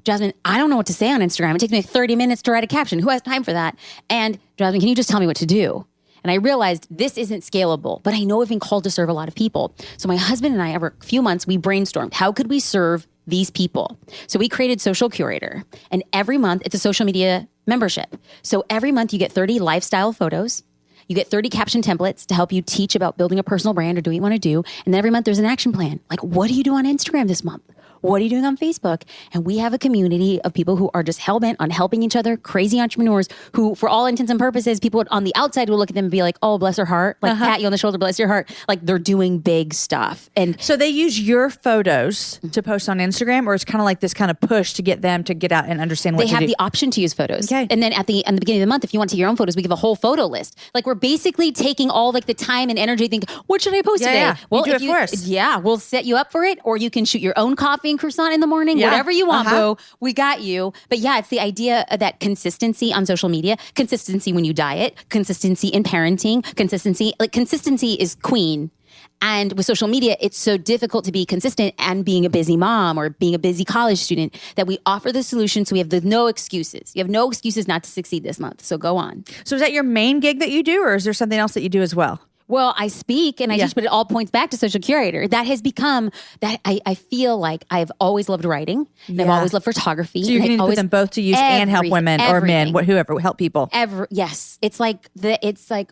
Jasmine, I don't know what to say on Instagram. It takes me 30 minutes to write a caption. Who has time for that? And Jasmine, can you just tell me what to do? And I realized this isn't scalable, but I know I've been called to serve a lot of people. So my husband and I, over a few months, we brainstormed, how could we serve these people? So we created Social Curator. And every month, it's a social media membership. So every month you get 30 lifestyle photos. You get 30 caption templates to help you teach about building a personal brand or doing what you want to do. And then every month there's an action plan. Like, what do you do on Instagram this month? What are you doing on Facebook? And we have a community of people who are just hell-bent on helping each other, crazy entrepreneurs who, for all intents and purposes, people on the outside will look at them and be like, oh, bless her heart. Like, pat you on the shoulder, bless your heart. Like, they're doing big stuff. And so they use your photos to post on Instagram, or it's kind of like this kind of push to get them to get out and understand what to do? They have the option to use photos. Okay. And then at the beginning of the month, if you want to take your own photos, we give a whole photo list. Like, we're basically taking all like the time and energy, think, what should I post today? Yeah. Well, you do it for us. Yeah, we'll set you up for it, or you can shoot your own coffee and croissant in the morning. Whatever you want, boo. We got you. But yeah, it's the idea of that consistency on social media, consistency when you diet, consistency in parenting, consistency is queen. And with social media, it's so difficult to be consistent and being a busy mom or being a busy college student that we offer the solution. So we have no excuses. You have no excuses not to succeed this month. So go on. So is that your main gig that you do, or is there something else that you do as well? Well, I speak and I teach, but it all points back to Social Curator. That has become that I feel like I've always loved writing and I've always loved photography. So you're going to put them both to use and help women or men, whoever, help people. Yes. It's like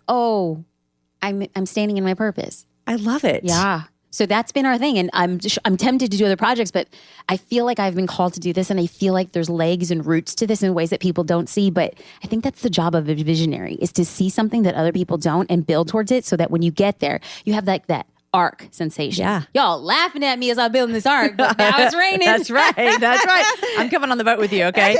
I'm standing in my purpose. I love it. Yeah. So that's been our thing. And I'm tempted to do other projects, but I feel like I've been called to do this. And I feel like there's legs and roots to this in ways that people don't see. But I think that's the job of a visionary, is to see something that other people don't and build towards it so that when you get there, you have like that arc sensation. Yeah. Y'all laughing at me as I'm building this arc, but now it's raining. That's right. That's right. I'm coming on the boat with you, okay?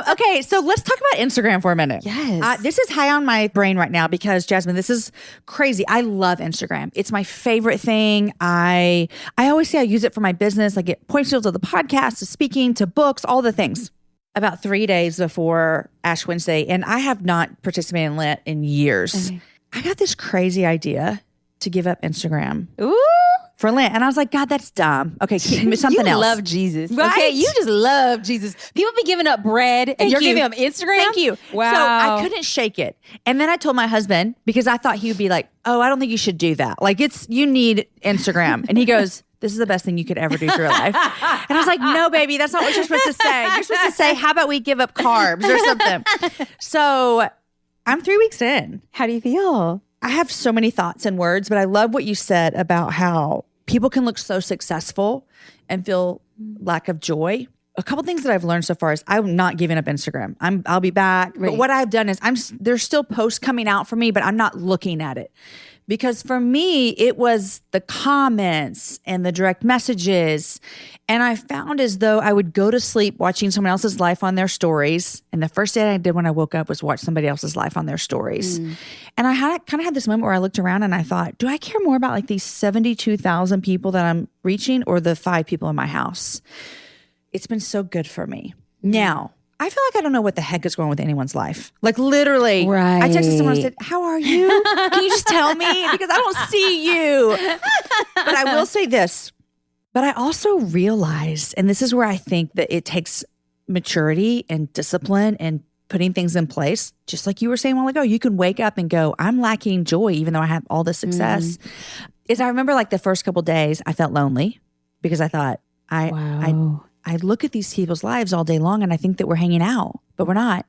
Okay, so let's talk about Instagram for a minute. Yes. This is high on my brain right now because, Jasmine, this is crazy. I love Instagram. It's my favorite thing. I always say I use it for my business. I get point shields of the podcast, to speaking, to books, all the things. About 3 days before Ash Wednesday, and I have not participated in Lent in years. Okay. I got this crazy idea to give up Instagram. Ooh. For Lent. And I was like, God, that's dumb. Okay, something else. You love Jesus. Right? Okay, you just love Jesus. People be giving up bread and you're giving up Instagram? Thank you. Wow. So I couldn't shake it. And then I told my husband, because I thought he would be like, oh, I don't think you should do that. Like, you need Instagram. And he goes, this is the best thing you could ever do for your life. And I was like, no, baby, that's not what you're supposed to say. You're supposed to say, how about we give up carbs or something? So I'm 3 weeks in. How do you feel? I have so many thoughts and words, but I love what you said about how people can look so successful and feel lack of joy. A couple things that I've learned so far is I'm not giving up Instagram. I'll be back. Right. But what I've done is there's still posts coming out for me, but I'm not looking at it Because for me, it was the comments and the direct messages. And I found as though I would go to sleep watching someone else's life on their stories. And the first thing I did when I woke up was watch somebody else's life on their stories. And I kind of had this moment where I looked around and I thought, do I care more about like these 72,000 people that I'm reaching or the 5 people in my house? It's been so good for me. Now, I feel like I don't know what the heck is going on with anyone's life. Like literally, Right. I texted someone and said, how are you? Can you just tell me? Because I don't see you. But I will say this. But I also realized, and this is where I think that it takes maturity and discipline and putting things in place. Just like you were saying a while ago, you can wake up and go, I'm lacking joy, even though I have all this success. Is I remember like the first couple of days, I felt lonely because I thought, I look at these people's lives all day long and I think that we're hanging out, but we're not.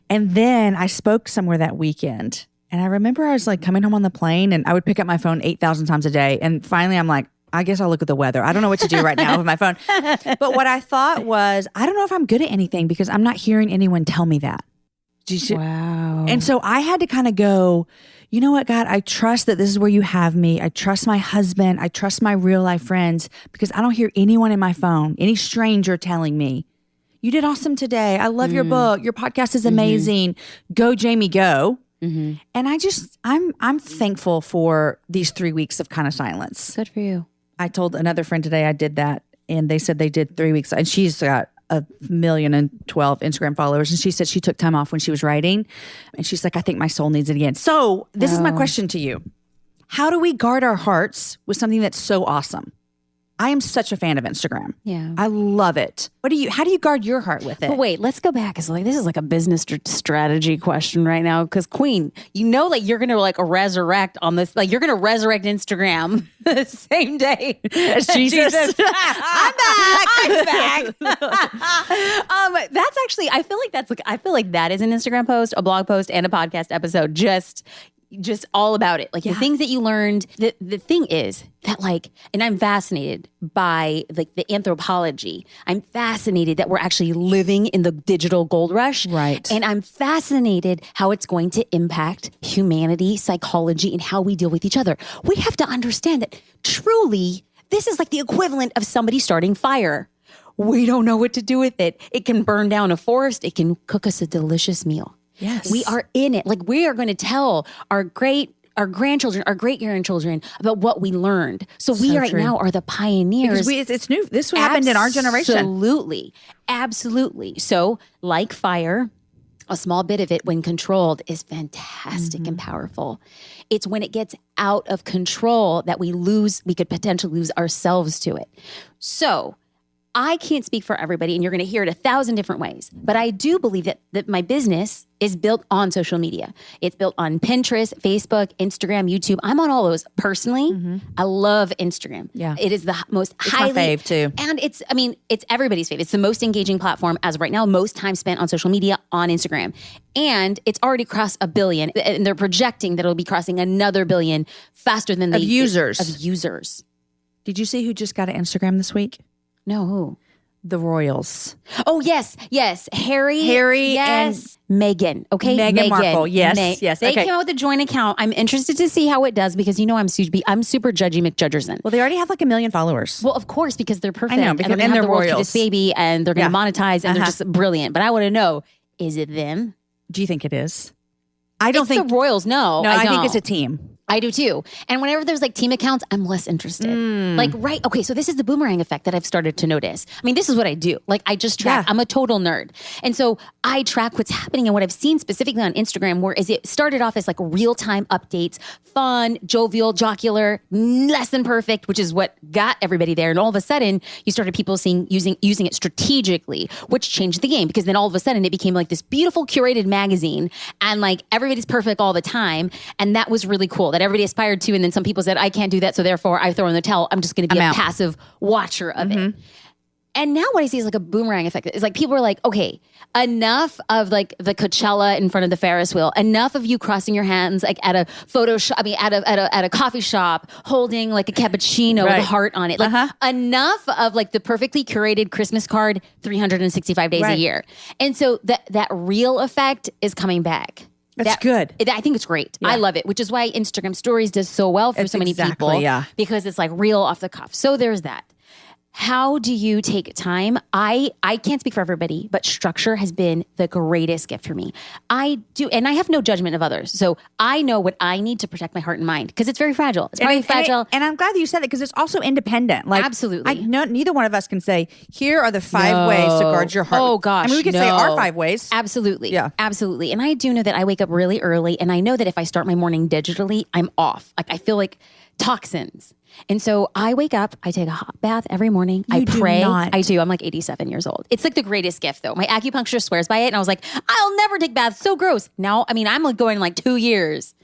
And then I spoke somewhere that weekend and I remember I was like coming home on the plane and I would pick up my phone 8,000 times a day. And finally I'm like, I guess I'll look at the weather. I don't know what to do right now with my phone. But what I thought was, I don't know if I'm good at anything because I'm not hearing anyone tell me that. Wow. And so I had to kind of go, you know what, God, I trust that this is where you have me. I trust my husband. I trust my real life friends because I don't hear anyone in my phone, any stranger telling me, you did awesome today. I love your book. Your podcast is amazing. Go, Jamie, go. And I'm thankful for these 3 weeks of kind of silence. Good for you. I told another friend today I did that and they said they did 3 weeks and she's got 1,012,000 Instagram followers. And she said she took time off when she was writing. And she's like, I think my soul needs it again. So this is my question to you. How do we guard our hearts with something that's so awesome? I am such a fan of Instagram. Yeah. I love it. How do you guard your heart with it? But wait, let's go back. It's like, this is like a business strategy question right now. Cause Queen, you know, like you're going to like resurrect on this, like you're going to resurrect Instagram the same day as Jesus. I'm back. That's actually, I feel like that is an Instagram post, a blog post, and a podcast episode. Just all about it. Like the things that you learned. The thing is that like, and I'm fascinated by like the anthropology. I'm fascinated that we're actually living in the digital gold rush. Right. And I'm fascinated how it's going to impact humanity, psychology, and how we deal with each other. We have to understand that truly, this is like the equivalent of somebody starting fire. We don't know what to do with it. It can burn down a forest. It can cook us a delicious meal. Yes. We are in it. Like we are going to tell our grandchildren, our great grandchildren about what we learned. So we right now are the pioneers. Because it's new. This happened in our generation. Absolutely. So like fire, a small bit of it when controlled is fantastic and powerful. It's when it gets out of control that we could potentially lose ourselves to it. So I can't speak for everybody, and you're going to hear it 1,000 different ways. But I do believe that my business is built on social media. It's built on Pinterest, Facebook, Instagram, YouTube. I'm on all those personally. I love Instagram. Yeah. It is the most highly. My fave too. And it's everybody's fave. It's the most engaging platform as of right now. Most time spent on social media on Instagram. And it's already crossed 1 billion. And they're projecting that it'll be crossing another 1 billion faster than the users. Of users. Did you see who just got an Instagram this week? No, who? The Royals. Oh, yes. Harry yes. and Meghan. Okay. Meghan Markle. Yes. Yes. They came out with a joint account. I'm interested to see how it does because you know I'm super judgy McJudgerson. Well, they already have like 1 million followers. Well, of course, because they're perfect. I know, because and they're the world's Royals. cutest baby and they're going to monetize and they're just brilliant. But I want to know, is it them? Do you think it is? I don't think the Royals. No, I think it's a team. I do too. And whenever there's like team accounts, I'm less interested. Like, right. Okay. So this is the boomerang effect that I've started to notice. I mean, this is what I do. Like I just track, I'm a total nerd. And so I track what's happening and what I've seen specifically on Instagram, whereas it started off as like real-time updates, fun, jovial, jocular, less than perfect, which is what got everybody there. And all of a sudden you started people using it strategically, which changed the game because then all of a sudden it became like this beautiful curated magazine and like everybody's perfect all the time. And that was really cool. That everybody aspired to, and then some people said, I can't do that, so therefore I throw in the towel. I'm just going to be a passive watcher of it. And now what I see is like a boomerang effect. It's like people are like, okay, enough of like the Coachella in front of the Ferris wheel. Enough of you crossing your hands like at a photo shop. I mean, at a coffee shop, holding like a cappuccino with a heart on it. Like enough of like the perfectly curated Christmas card, 365 days a year. And so that real effect is coming back. That's good. I think it's great. Yeah. I love it, which is why Instagram stories does so well for so many people. Yeah. Because it's like real off the cuff. So there's that. How do you take time? I can't speak for everybody, but structure has been the greatest gift for me. I do, and I have no judgment of others. So I know what I need to protect my heart and mind because it's very fragile. It's very fragile. And I'm glad that you said it because it's also independent. Like, absolutely. Neither one of us can say, here are the 5 ways to guard your heart. Oh gosh. I mean, we can say our 5 ways. Absolutely. Yeah. Absolutely. And I do know that I wake up really early and I know that if I start my morning digitally, I'm off. Like I feel like toxins. And so I wake up, I take a hot bath every morning. I pray. I do. I'm like 87 years old. It's like the greatest gift though. My acupuncturist swears by it. And I was like, I'll never take baths. So gross. Now, I mean, I'm like going like 2 years.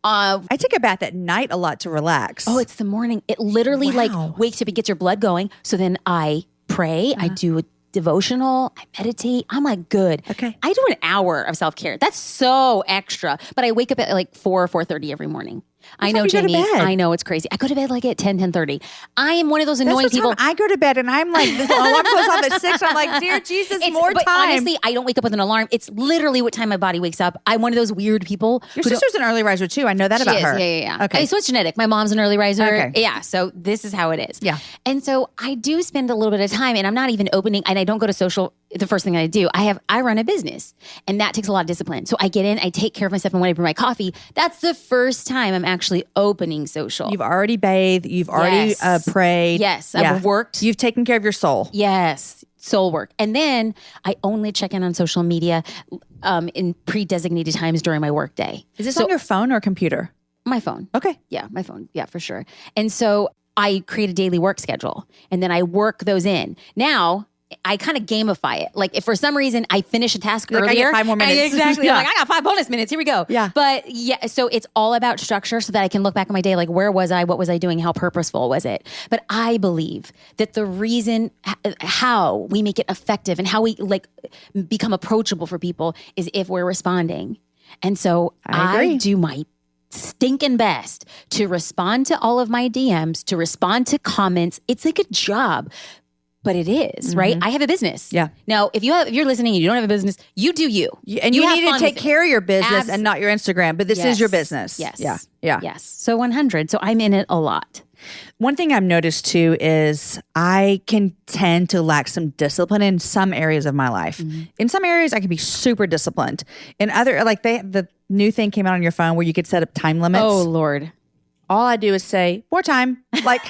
I take a bath at night a lot to relax. Oh, it's the morning. It literally like wakes up, it gets your blood going. So then I pray. I do a devotional. I meditate. I'm like, good. Okay. I do an hour of self-care. That's so extra. But I wake up at like 4:30 every morning. I know, Jamie. I know it's crazy. I go to bed like at 10:30. I am one of those annoying people. I go to bed and I'm like, this alarm goes off at 6. I'm like, dear Jesus, more time. Honestly, I don't wake up with an alarm. It's literally what time my body wakes up. I'm one of those weird people. Your sister's an early riser too. I know that about her. Yeah. Okay. So it's genetic. My mom's an early riser. Okay. Yeah. So this is how it is. Yeah. And so I do spend a little bit of time and I'm not even opening and I don't go to social. The first thing I do, I run a business and that takes a lot of discipline. So I get in, I take care of myself and when I brew my coffee, that's the first time I'm actually opening social. You've already bathed. You've already prayed. Yes. I've worked. You've taken care of your soul. Yes. Soul work. And then I only check in on social media in pre-designated times during my work day. Is this on your phone or computer? My phone. Okay. Yeah, my phone. Yeah, for sure. And so I create a daily work schedule and then I work those in. Now, I kind of gamify it. Like if for some reason I finish a task earlier. I get 5 more minutes. Exactly. I'm like, I got 5 bonus minutes. Here we go. Yeah. But yeah, so it's all about structure so that I can look back on my day. Like where was I? What was I doing? How purposeful was it? But I believe that the reason how we make it effective and how we like become approachable for people is if we're responding. And so I do my stinking best to respond to all of my DMs, to respond to comments. It's like a job. But it is, right? I have a business. Yeah. Now, if you're listening and you don't have a business, you do you. And you need to take care of your business and not your Instagram. But this is your business. Yes. Yeah. Yes. So 100. So I'm in it a lot. One thing I've noticed too is I can tend to lack some discipline in some areas of my life. In some areas, I can be super disciplined. In other, like the new thing came out on your phone where you could set up time limits. Oh, Lord. All I do is say, more time. Like...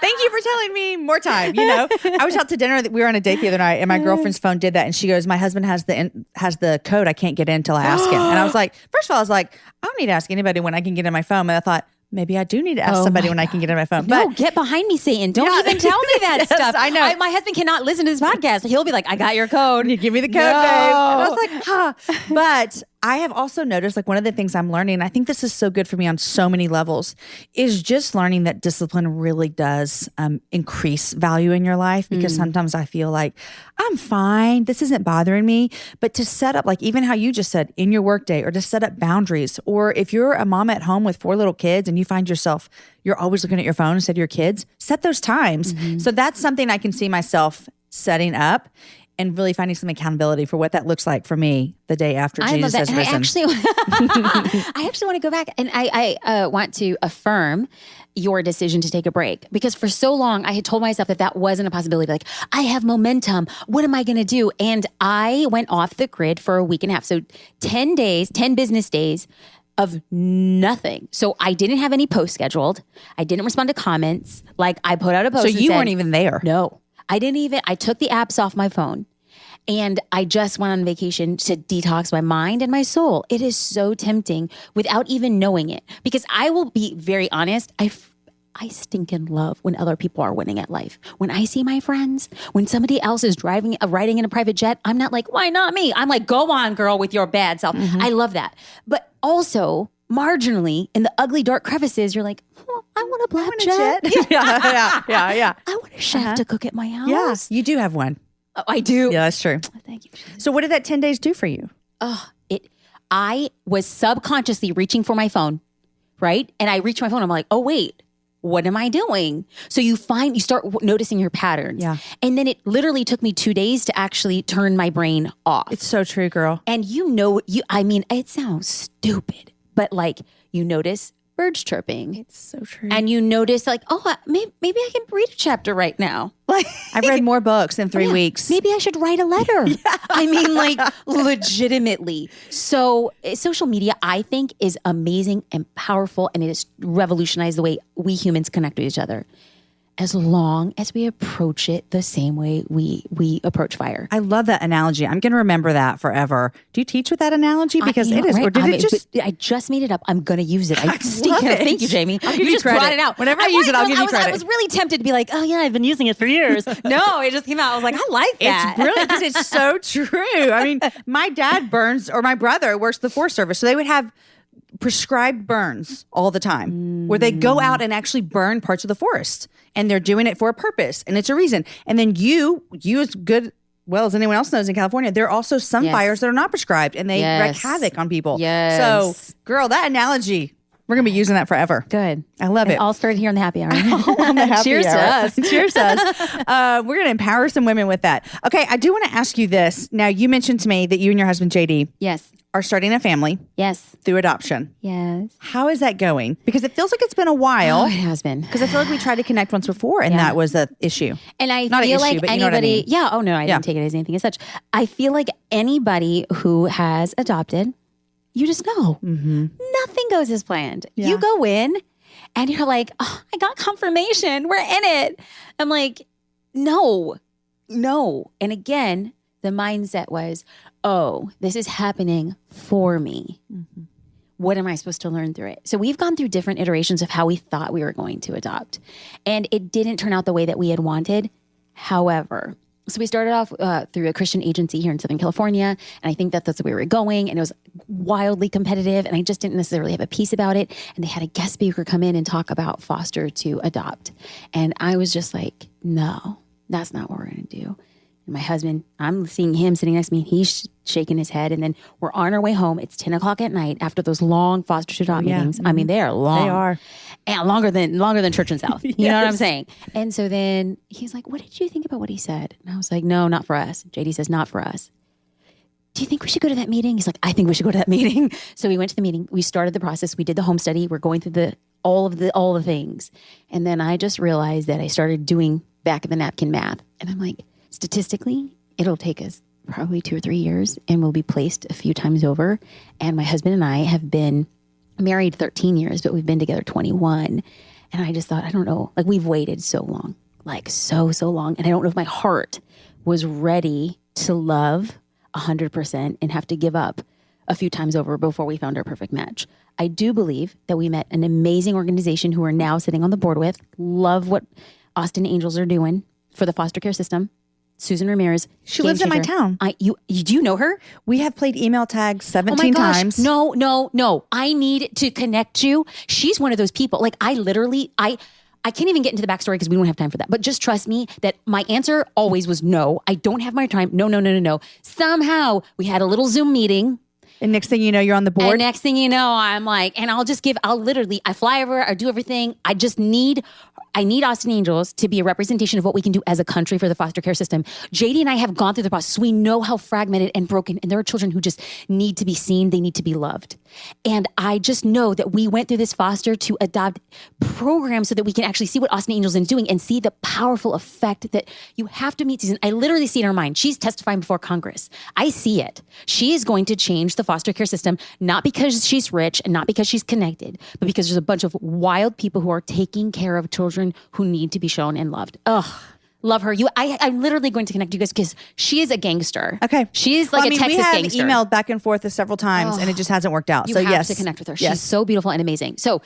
Thank you for telling me more time. You know, I was out to dinner. We were on a date the other night, and my girlfriend's phone did that, and she goes, "My husband has the code. I can't get in until I ask him." And I was like, first of all, I was like, I don't need to ask anybody when I can get in my phone. And I thought, maybe I do need to ask somebody when I can get in my phone. No, get behind me, Satan. Don't even tell me that stuff. I know. My husband cannot listen to this podcast. He'll be like, I got your code. You give me the code, babe. And I was like, huh. But I have also noticed, like, one of the things I'm learning, and I think this is so good for me on so many levels, is just learning that discipline really does increase value in your life. Because sometimes I feel like I'm fine. This isn't bothering me. But to set up, like even how you just said, in your workday, or to set up boundaries, or if you're a mom at home with 4 little kids and you find yourself, you're always looking at your phone instead of your kids, set those times. So that's something I can see myself setting up and really finding some accountability for what that looks like for me the day after Jesus has risen. I actually want to go back and I want to affirm your decision to take a break, because for so long I had told myself that wasn't a possibility. Like, I have momentum. What am I going to do? And I went off the grid for a week and a half. So 10 business days of nothing. So I didn't have any posts scheduled. I didn't respond to comments. Like, I put out a post. So you weren't even there. No, I didn't even. I took the apps off my phone. And I just went on vacation to detox my mind and my soul. It is so tempting without even knowing it. Because I will be very honest, I stinking love when other people are winning at life. When I see my friends, when somebody else is riding in a private jet, I'm not like, why not me? I'm like, go on, girl, with your bad self. I love that. But also, marginally, in the ugly, dark crevices, you're like, I want a black jet. Yeah. I want a chef to cook at my house. Yeah, you do have one. Oh, I do. Yeah, that's true. Thank you. So what did that 10 days do for you? I was subconsciously reaching for my phone, right? And I reached my phone. I'm like, oh, wait, what am I doing? So you start noticing your patterns. Yeah. And then it literally took me 2 days to actually turn my brain off. It's so true, girl. And it sounds stupid, but like you notice birds chirping. It's so true. And you notice like, maybe I can read a chapter right now. Like I've read more books in 3 weeks. Maybe I should write a letter. I mean, like legitimately. So social media, I think, is amazing and powerful, and it has revolutionized the way we humans connect with each other. As long as we approach it the same way we approach fire. I love that analogy. I'm going to remember that forever. Do you teach with that analogy? Because it is. Right? Or did it just? I just made it up. I'm going to use it. I love it. Thank you, Jamie. I'll give you just credit. brought it out. Whenever I use it, I'll give you credit. I was really tempted to be like, oh yeah, I've been using it for years. No, it just came out. I was like, I like that. It's brilliant because it's so true. I mean, my dad burns, or my brother works the Forest Service, so they would have prescribed burns all the time where they go out and actually burn parts of the forest, and they're doing it for a purpose and it's a reason. And then you as good well as anyone else knows in California, there are also some fires that are not prescribed and they wreak havoc on people. Yes. So girl, that analogy, we're going to be using that forever. Good. I love it. All started here in the happy hour. On the happy Cheers hour. to us. Cheers to us. We're going to empower some women with that. Okay. I do want to ask you this. Now, you mentioned to me that you and your husband, JD, Yes. are starting a family Yes. through adoption. Yes. How is that going? Because it feels like it's been a while. Oh, it has been. Because I feel like we tried to connect once before and that was the issue. And I Not an feel issue, like but you know what I anybody, mean. I didn't take it as anything as such. I feel like anybody who has adopted, you just know nothing goes as planned. Yeah. You go in and you're like, oh, I got confirmation. We're in it. I'm like, no. And again, the mindset was, oh, this is happening for me. What am I supposed to learn through it? So we've gone through different iterations of how we thought we were going to adopt. And it didn't turn out the way that we had wanted. However, so we started off through a Christian agency here in Southern California. And I think that that's where we were going. And it was wildly competitive. And I just didn't necessarily have a piece about it. And they had a guest speaker come in and talk about foster to adopt. And I was just like, no, that's not what we're going to do. And my husband, I'm seeing him sitting next to me. He's shaking his head. And then we're on our way home. It's 10 o'clock at night after those long foster to adopt meetings. I mean, they are long. They are. And longer than Church and South. You know what I'm saying? And so then he's like, what did you think about what he said? And I was like, no, not for us. JD says, not for us. Do you think we should go to that meeting? He's like, I think we should go to that meeting. So we went to the meeting. We started the process. We did the home study. We're going through all the things. And then I just realized that I started doing back of the napkin math. And I'm like, statistically, it'll take us probably 2 or 3 years and we'll be placed a few times over. And my husband and I have been married 13 years, but we've been together 21. And I just thought, I don't know, like we've waited so long, like so long. And I don't know if my heart was ready to love 100% and have to give up a few times over before we found our perfect match. I do believe that we met an amazing organization who we're now sitting on the board with. Love what Austin Angels are doing for the foster care system. Susan Ramirez. She lives in my town. Do you know her? We have played email tags 17 Oh my gosh. times. No. I need to connect you. She's one of those people. Like I can't even get into the backstory because we don't have time for that. But just trust me that my answer always was no. I don't have my time. No. Somehow we had a little Zoom meeting. And next thing you know, you're on the board. And next thing you know, I'm like, and I fly over, I do everything. I need Austin Angels to be a representation of what we can do as a country for the foster care system. JD and I have gone through the process. We know how fragmented and broken, and there are children who just need to be seen. They need to be loved. And I just know that we went through this foster to adopt program so that we can actually see what Austin Angels is doing and see the powerful effect that you have to meet Susan. I literally see it in her mind. She's testifying before Congress. I see it. She is going to change the foster care system, not because she's rich and not because she's connected, but because there's a bunch of wild people who are taking care of children who need to be shown and loved. Ugh. Love her. I'm literally going to connect you guys because she is a gangster. Okay. She's like a Texas gangster. We have emailed back and forth several times and it just hasn't worked out. You so have to connect with her. Yes. She's so beautiful and amazing. So,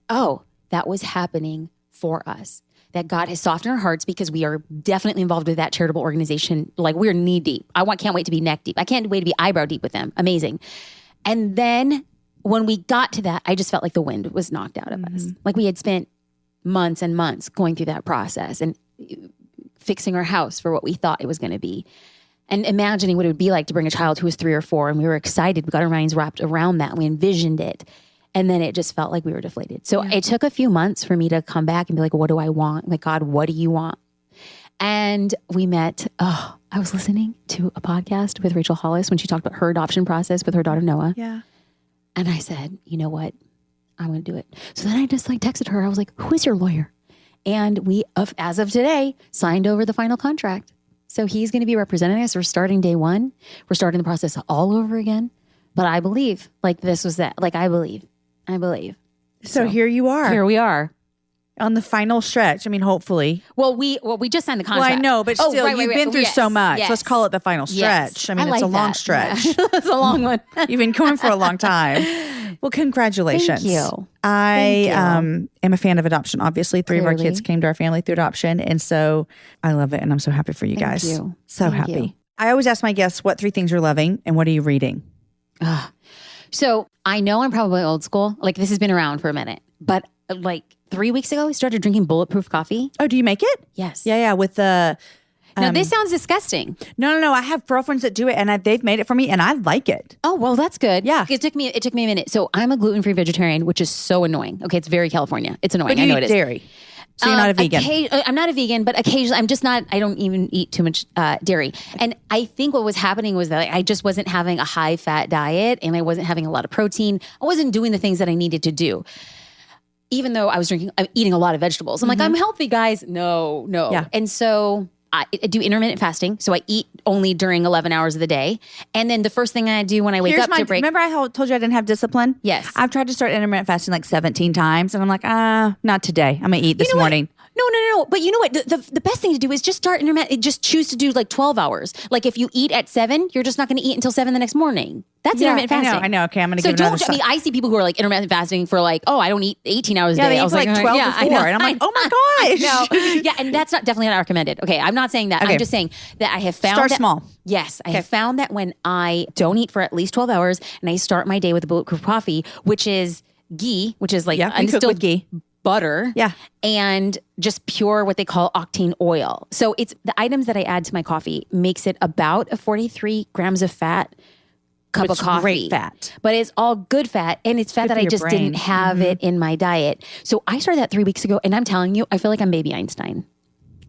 that was happening for us. That God has softened our hearts because we are definitely involved with that charitable organization. Like we're knee deep. Can't wait to be neck deep. I can't wait to be eyebrow deep with them. Amazing. And then when we got to that, I just felt like the wind was knocked out of us. Like we had spent months and months going through that process and fixing our house for what we thought it was going to be and imagining what it would be like to bring a child who was 3 or 4. And we were excited. We got our minds wrapped around that. We envisioned it. And then it just felt like we were deflated. So it took a few months for me to come back and be like, what do I want? Like, God, what do you want? And we met, I was listening to a podcast with Rachel Hollis when she talked about her adoption process with her daughter, Noah. Yeah. And I said, you know what? I'm going to do it. So then I just like texted her. I was like, who is your lawyer? And we, as of today, signed over the final contract. So he's going to be representing us. We're starting day one. We're starting the process all over again. But I believe like this was that. Like I believe. So here you are. Here we are. On the final stretch. I mean, hopefully. Well, we just signed the contract. Well, I know, but still, you've been through so much. Yes. Let's call it the final stretch. I mean, it's a long stretch. Yeah. It's a long one. You've been going for a long time. Well, congratulations. Thank you. I am a fan of adoption. Obviously, 3 of our kids came to our family through adoption. And so I love it. And I'm so happy for you guys. Thank you. So Thank happy. you. I always ask my guests, what 3 things you're loving and what are you reading? So I know I'm probably old school. Like this has been around for a minute. But like 3 weeks ago, we started drinking bulletproof coffee. Oh, do you make it? Yes. Yeah. With the... Now, this sounds disgusting. No. I have girlfriends that do it and they've made it for me and I like it. Oh, well, that's good. Yeah. It took me a minute. So I'm a gluten-free vegetarian, which is so annoying. Okay, it's very California. It's annoying. But you I know eat it is. dairy. So you're not a vegan. I'm not a vegan, but occasionally I don't even eat too much dairy. And I think what was happening was that I just wasn't having a high fat diet and I wasn't having a lot of protein. I wasn't doing the things that I needed to do. Even though I'm eating a lot of vegetables. I'm like, I'm healthy, guys. No. Yeah. And so I do intermittent fasting. So I eat only during 11 hours of the day. And then the first thing I do when I wake up to break. Remember I told you I didn't have discipline? Yes. I've tried to start intermittent fasting like 17 times. And I'm like, not today. I'm going to eat this morning. No. But you know what? The best thing to do is just start intermittent. Just choose to do like 12 hours. Like if you eat at 7, you're just not going to eat until 7 the next morning. That's intermittent fasting. I know. Okay, I'm going to give it another shot. I see people who are like intermittent fasting for like, I don't eat 18 hours a day. They eat for like 12 before. And I'm like, oh my gosh. No. Yeah, and that's definitely not recommended. Okay, I'm not saying that. Okay. I'm just saying that I have found Start small. Yes, I have found that when I don't eat for at least 12 hours and I start my day with a bulletproof coffee, which is ghee, which is like undistilled ghee. Butter, and just pure what they call octane oil. So it's the items that I add to my coffee makes it about a 43 grams of fat cup of coffee. Great fat. But it's all good fat, and it's fat that I just didn't have it in my diet. So I started that 3 weeks ago, and I'm telling you, I feel like I'm baby Einstein.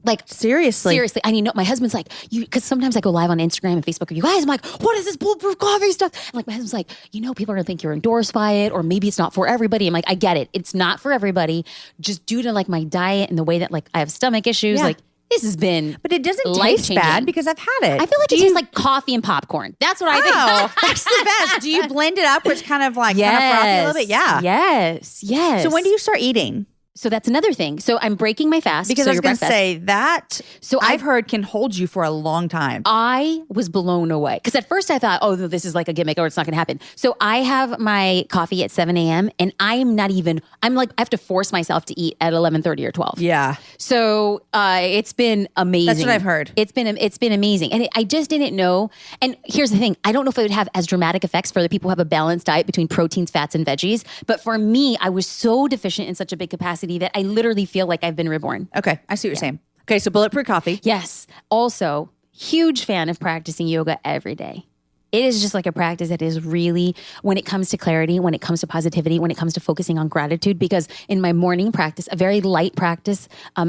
Like seriously. I mean, my husband's like, because sometimes I go live on Instagram and Facebook with you guys. I'm like, what is this bulletproof coffee stuff? And like my husband's like, people are gonna think you're endorsed by it, or maybe it's not for everybody. I'm like, I get it. It's not for everybody. Just due to like my diet and the way that like I have stomach issues, like this has been, but it doesn't taste bad because I've had it. I feel like it tastes like coffee and popcorn. That's what I think. That's the best. Do you blend it up where it's kind of like kind of frothy a little bit? Yeah. Yes. So when do you start eating? So that's another thing. So I'm breaking my fast. Because I was going to say that. So I've heard can hold you for a long time. I was blown away. Because at first I thought, this is like a gimmick or it's not going to happen. So I have my coffee at 7 a.m. and I'm like, I have to force myself to eat at 11:30 or 12. Yeah. So it's been amazing. That's what I've heard. It's been amazing. And I just didn't know. And here's the thing. I don't know if it would have as dramatic effects for the people who have a balanced diet between proteins, fats, and veggies. But for me, I was so deficient in such a big capacity that I literally feel like I've been reborn. Okay. I see what you're saying. Okay. So bulletproof coffee. Yes. Also, huge fan of practicing yoga every day. It is just like a practice that is really, when it comes to clarity, when it comes to positivity, when it comes to focusing on gratitude, because in my morning practice, a very light practice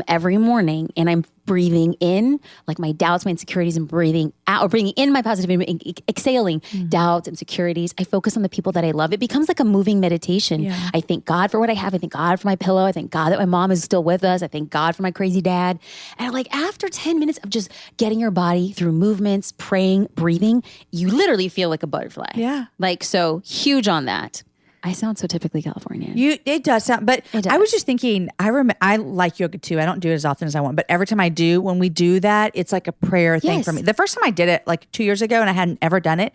every morning, and I'm breathing in like my doubts, my insecurities, and breathing out, or bringing in my positivity, exhaling doubts, insecurities. I focus on the people that I love. It becomes like a moving meditation. Yeah. I thank God for what I have. I thank God for my pillow. I thank God that my mom is still with us. I thank God for my crazy dad. And like after 10 minutes of just getting your body through movements, praying, breathing, you literally feel like a butterfly. Yeah. Like, so huge on that. I sound so typically Californian. It does sound, but I was just thinking, I like yoga too. I don't do it as often as I want, but every time I do, when we do that, it's like a prayer thing for me. The first time I did it like 2 years ago and I hadn't ever done it,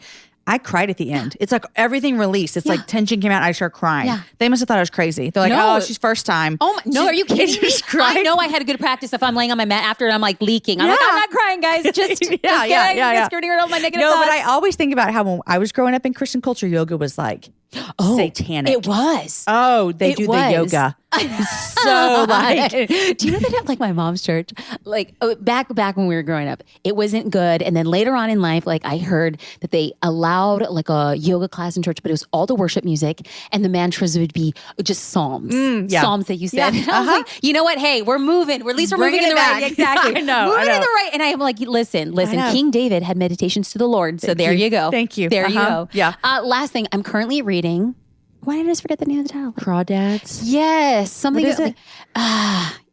I cried at the end. It's like everything released. It's like tension came out. I started crying. Yeah. They must have thought I was crazy. They're like, she's first time. Oh my, no, are you kidding me? I know I had a good practice if I'm laying on my mat after and I'm like leaking. I'm like, I'm not crying, guys. Just kidding. Skirting around my negative No, thoughts. but I always think about how when I was growing up in Christian culture, yoga was like satanic. It was. Oh, they do the yoga. So like, do you know that at like my mom's church, like back when we were growing up, it wasn't good. And then later on in life, like I heard that they allowed like a yoga class in church, but it was all the worship music and the mantras would be just psalms, psalms that you said. Yeah. I was like, you know what? Hey, we're moving. At least we're moving in the right. Exactly. I know. Moving in the right. And I'm like, listen. King David had meditations to the Lord. So there you go. Thank you. There you go. Yeah. Last thing, I'm currently reading. Why did I just forget the name of the title? Crawdads. Yes. Something. What is it?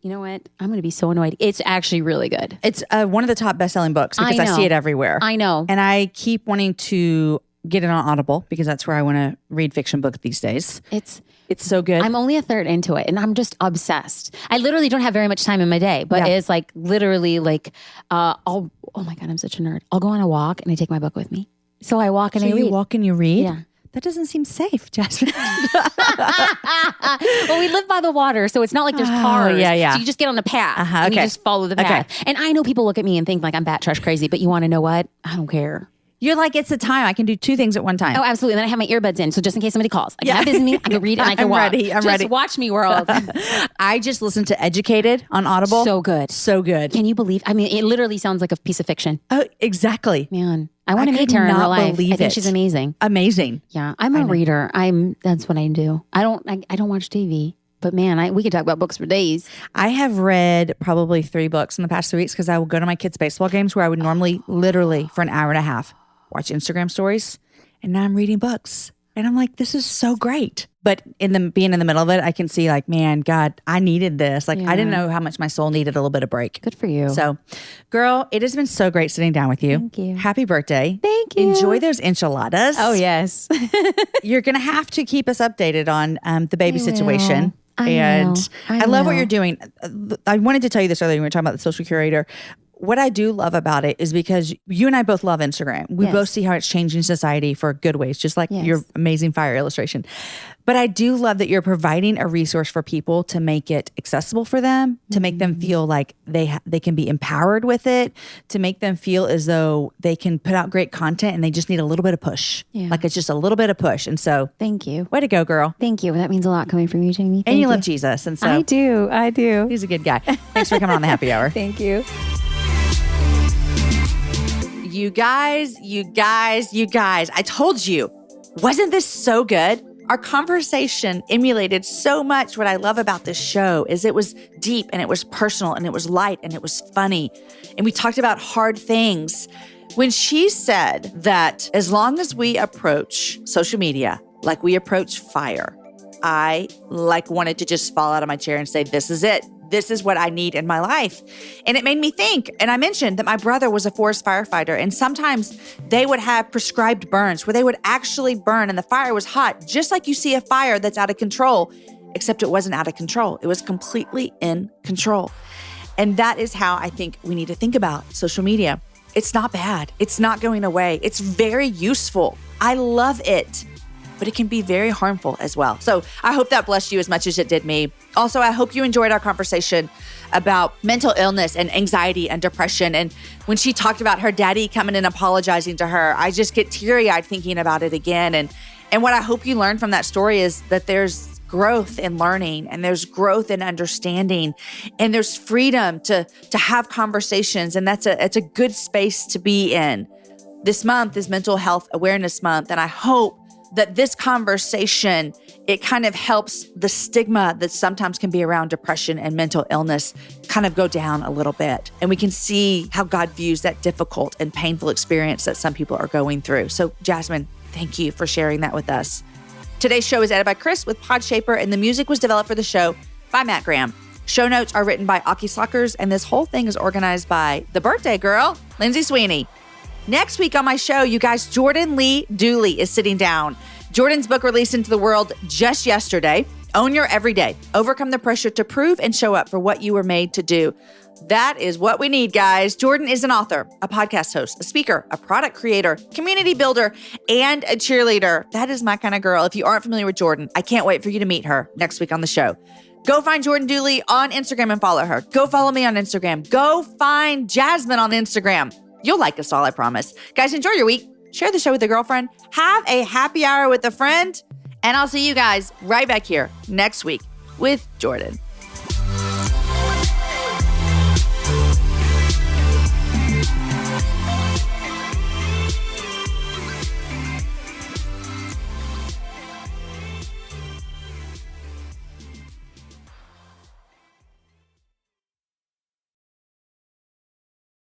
You know what? I'm going to be so annoyed. It's actually really good. It's one of the top best-selling books because I see it everywhere. I know. And I keep wanting to get it on Audible because that's where I want to read fiction books these days. It's so good. I'm only a third into it and I'm just obsessed. I literally don't have very much time in my day, but it's like literally like, oh my God, I'm such a nerd. I'll go on a walk and I take my book with me. So I walk and I read. You walk and you read? Yeah. That doesn't seem safe, Jasmine. Well, we live by the water, so it's not like there's cars. Yeah. So you just get on the path and you just follow the path. Okay. And I know people look at me and think like I'm bat trash crazy, but you want to know what? I don't care. You're like, it's the time. I can do two things at one time. Oh, absolutely. And then I have my earbuds in. So just in case somebody calls, I can have business me, I can read and I can I'm walk. ready. I'm just ready. Watch me, world. I just listened to Educated on Audible. So good. So good. Can you believe? I mean, it literally sounds like a piece of fiction. Oh, exactly. Man, I want to meet her in real life. Believe I think it. she's amazing. Amazing. Yeah, I'm a reader. That's what I do. I don't watch TV. But man, we could talk about books for days. I have read probably 3 books in the past 2 weeks because I will go to my kids' baseball games where I would normally literally for an hour and a half watch Instagram stories. And now I'm reading books. And I'm like, this is so great. But being in the middle of it, I can see like, man, God, I needed this. Like, I didn't know how much my soul needed a little bit of break. Good for you. So, girl, it has been so great sitting down with you. Thank you. Happy birthday. Thank you. Enjoy those enchiladas. Oh, yes. You're going to have to keep us updated on the baby situation. I love what you're doing. I wanted to tell you this earlier when we were talking about the social curator. What I do love about it is because you and I both love Instagram. We both see how it's changing society for good ways, just like your amazing fire illustration. But I do love that you're providing a resource for people to make it accessible for them, to make them feel like they can be empowered with it, to make them feel as though they can put out great content and they just need a little bit of push. Yeah. Like it's just a little bit of push. And so thank you. Way to go, girl. Thank you. That means a lot coming from you, Jamie. And you love Jesus. And so I do. He's a good guy. Thanks for coming on the happy hour. Thank you. You guys, I told you, wasn't this so good? Our conversation emulated so much. What I love about this show is it was deep and it was personal and it was light and it was funny. And we talked about hard things. When she said that as long as we approach social media like we approach fire, I wanted to just fall out of my chair and say, this is it. This is what I need in my life. And it made me think, and I mentioned that my brother was a forest firefighter, and sometimes they would have prescribed burns where they would actually burn and the fire was hot, just like you see a fire that's out of control, except it wasn't out of control. It was completely in control. And that is how I think we need to think about social media. It's not bad. It's not going away. It's very useful. I love it. But it can be very harmful as well. So I hope that blessed you as much as it did me. Also, I hope you enjoyed our conversation about mental illness and anxiety and depression. And when she talked about her daddy coming and apologizing to her, I just get teary-eyed thinking about it again. And what I hope you learned from that story is that there's growth in learning and there's growth in understanding and there's freedom to have conversations. And it's a good space to be in. This month is Mental Health Awareness Month. And I hope that this conversation, it kind of helps the stigma that sometimes can be around depression and mental illness kind of go down a little bit. And we can see how God views that difficult and painful experience that some people are going through. So Jasmine, thank you for sharing that with us. Today's show is edited by Chris with Podshaper, and the music was developed for the show by Matt Graham. Show notes are written by Aki Slockers, and this whole thing is organized by the birthday girl, Lindsay Sweeney. Next week on my show, you guys, Jordan Lee Dooley is sitting down. Jordan's book released into the world just yesterday. Own Your Everyday. Overcome the pressure to prove and show up for what you were made to do. That is what we need, guys. Jordan is an author, a podcast host, a speaker, a product creator, community builder, and a cheerleader. That is my kind of girl. If you aren't familiar with Jordan, I can't wait for you to meet her next week on the show. Go find Jordan Dooley on Instagram and follow her. Go follow me on Instagram. Go find Jasmine on Instagram. You'll like us all, I promise. Guys, enjoy your week. Share the show with a girlfriend. Have a happy hour with a friend. And I'll see you guys right back here next week with Jordan.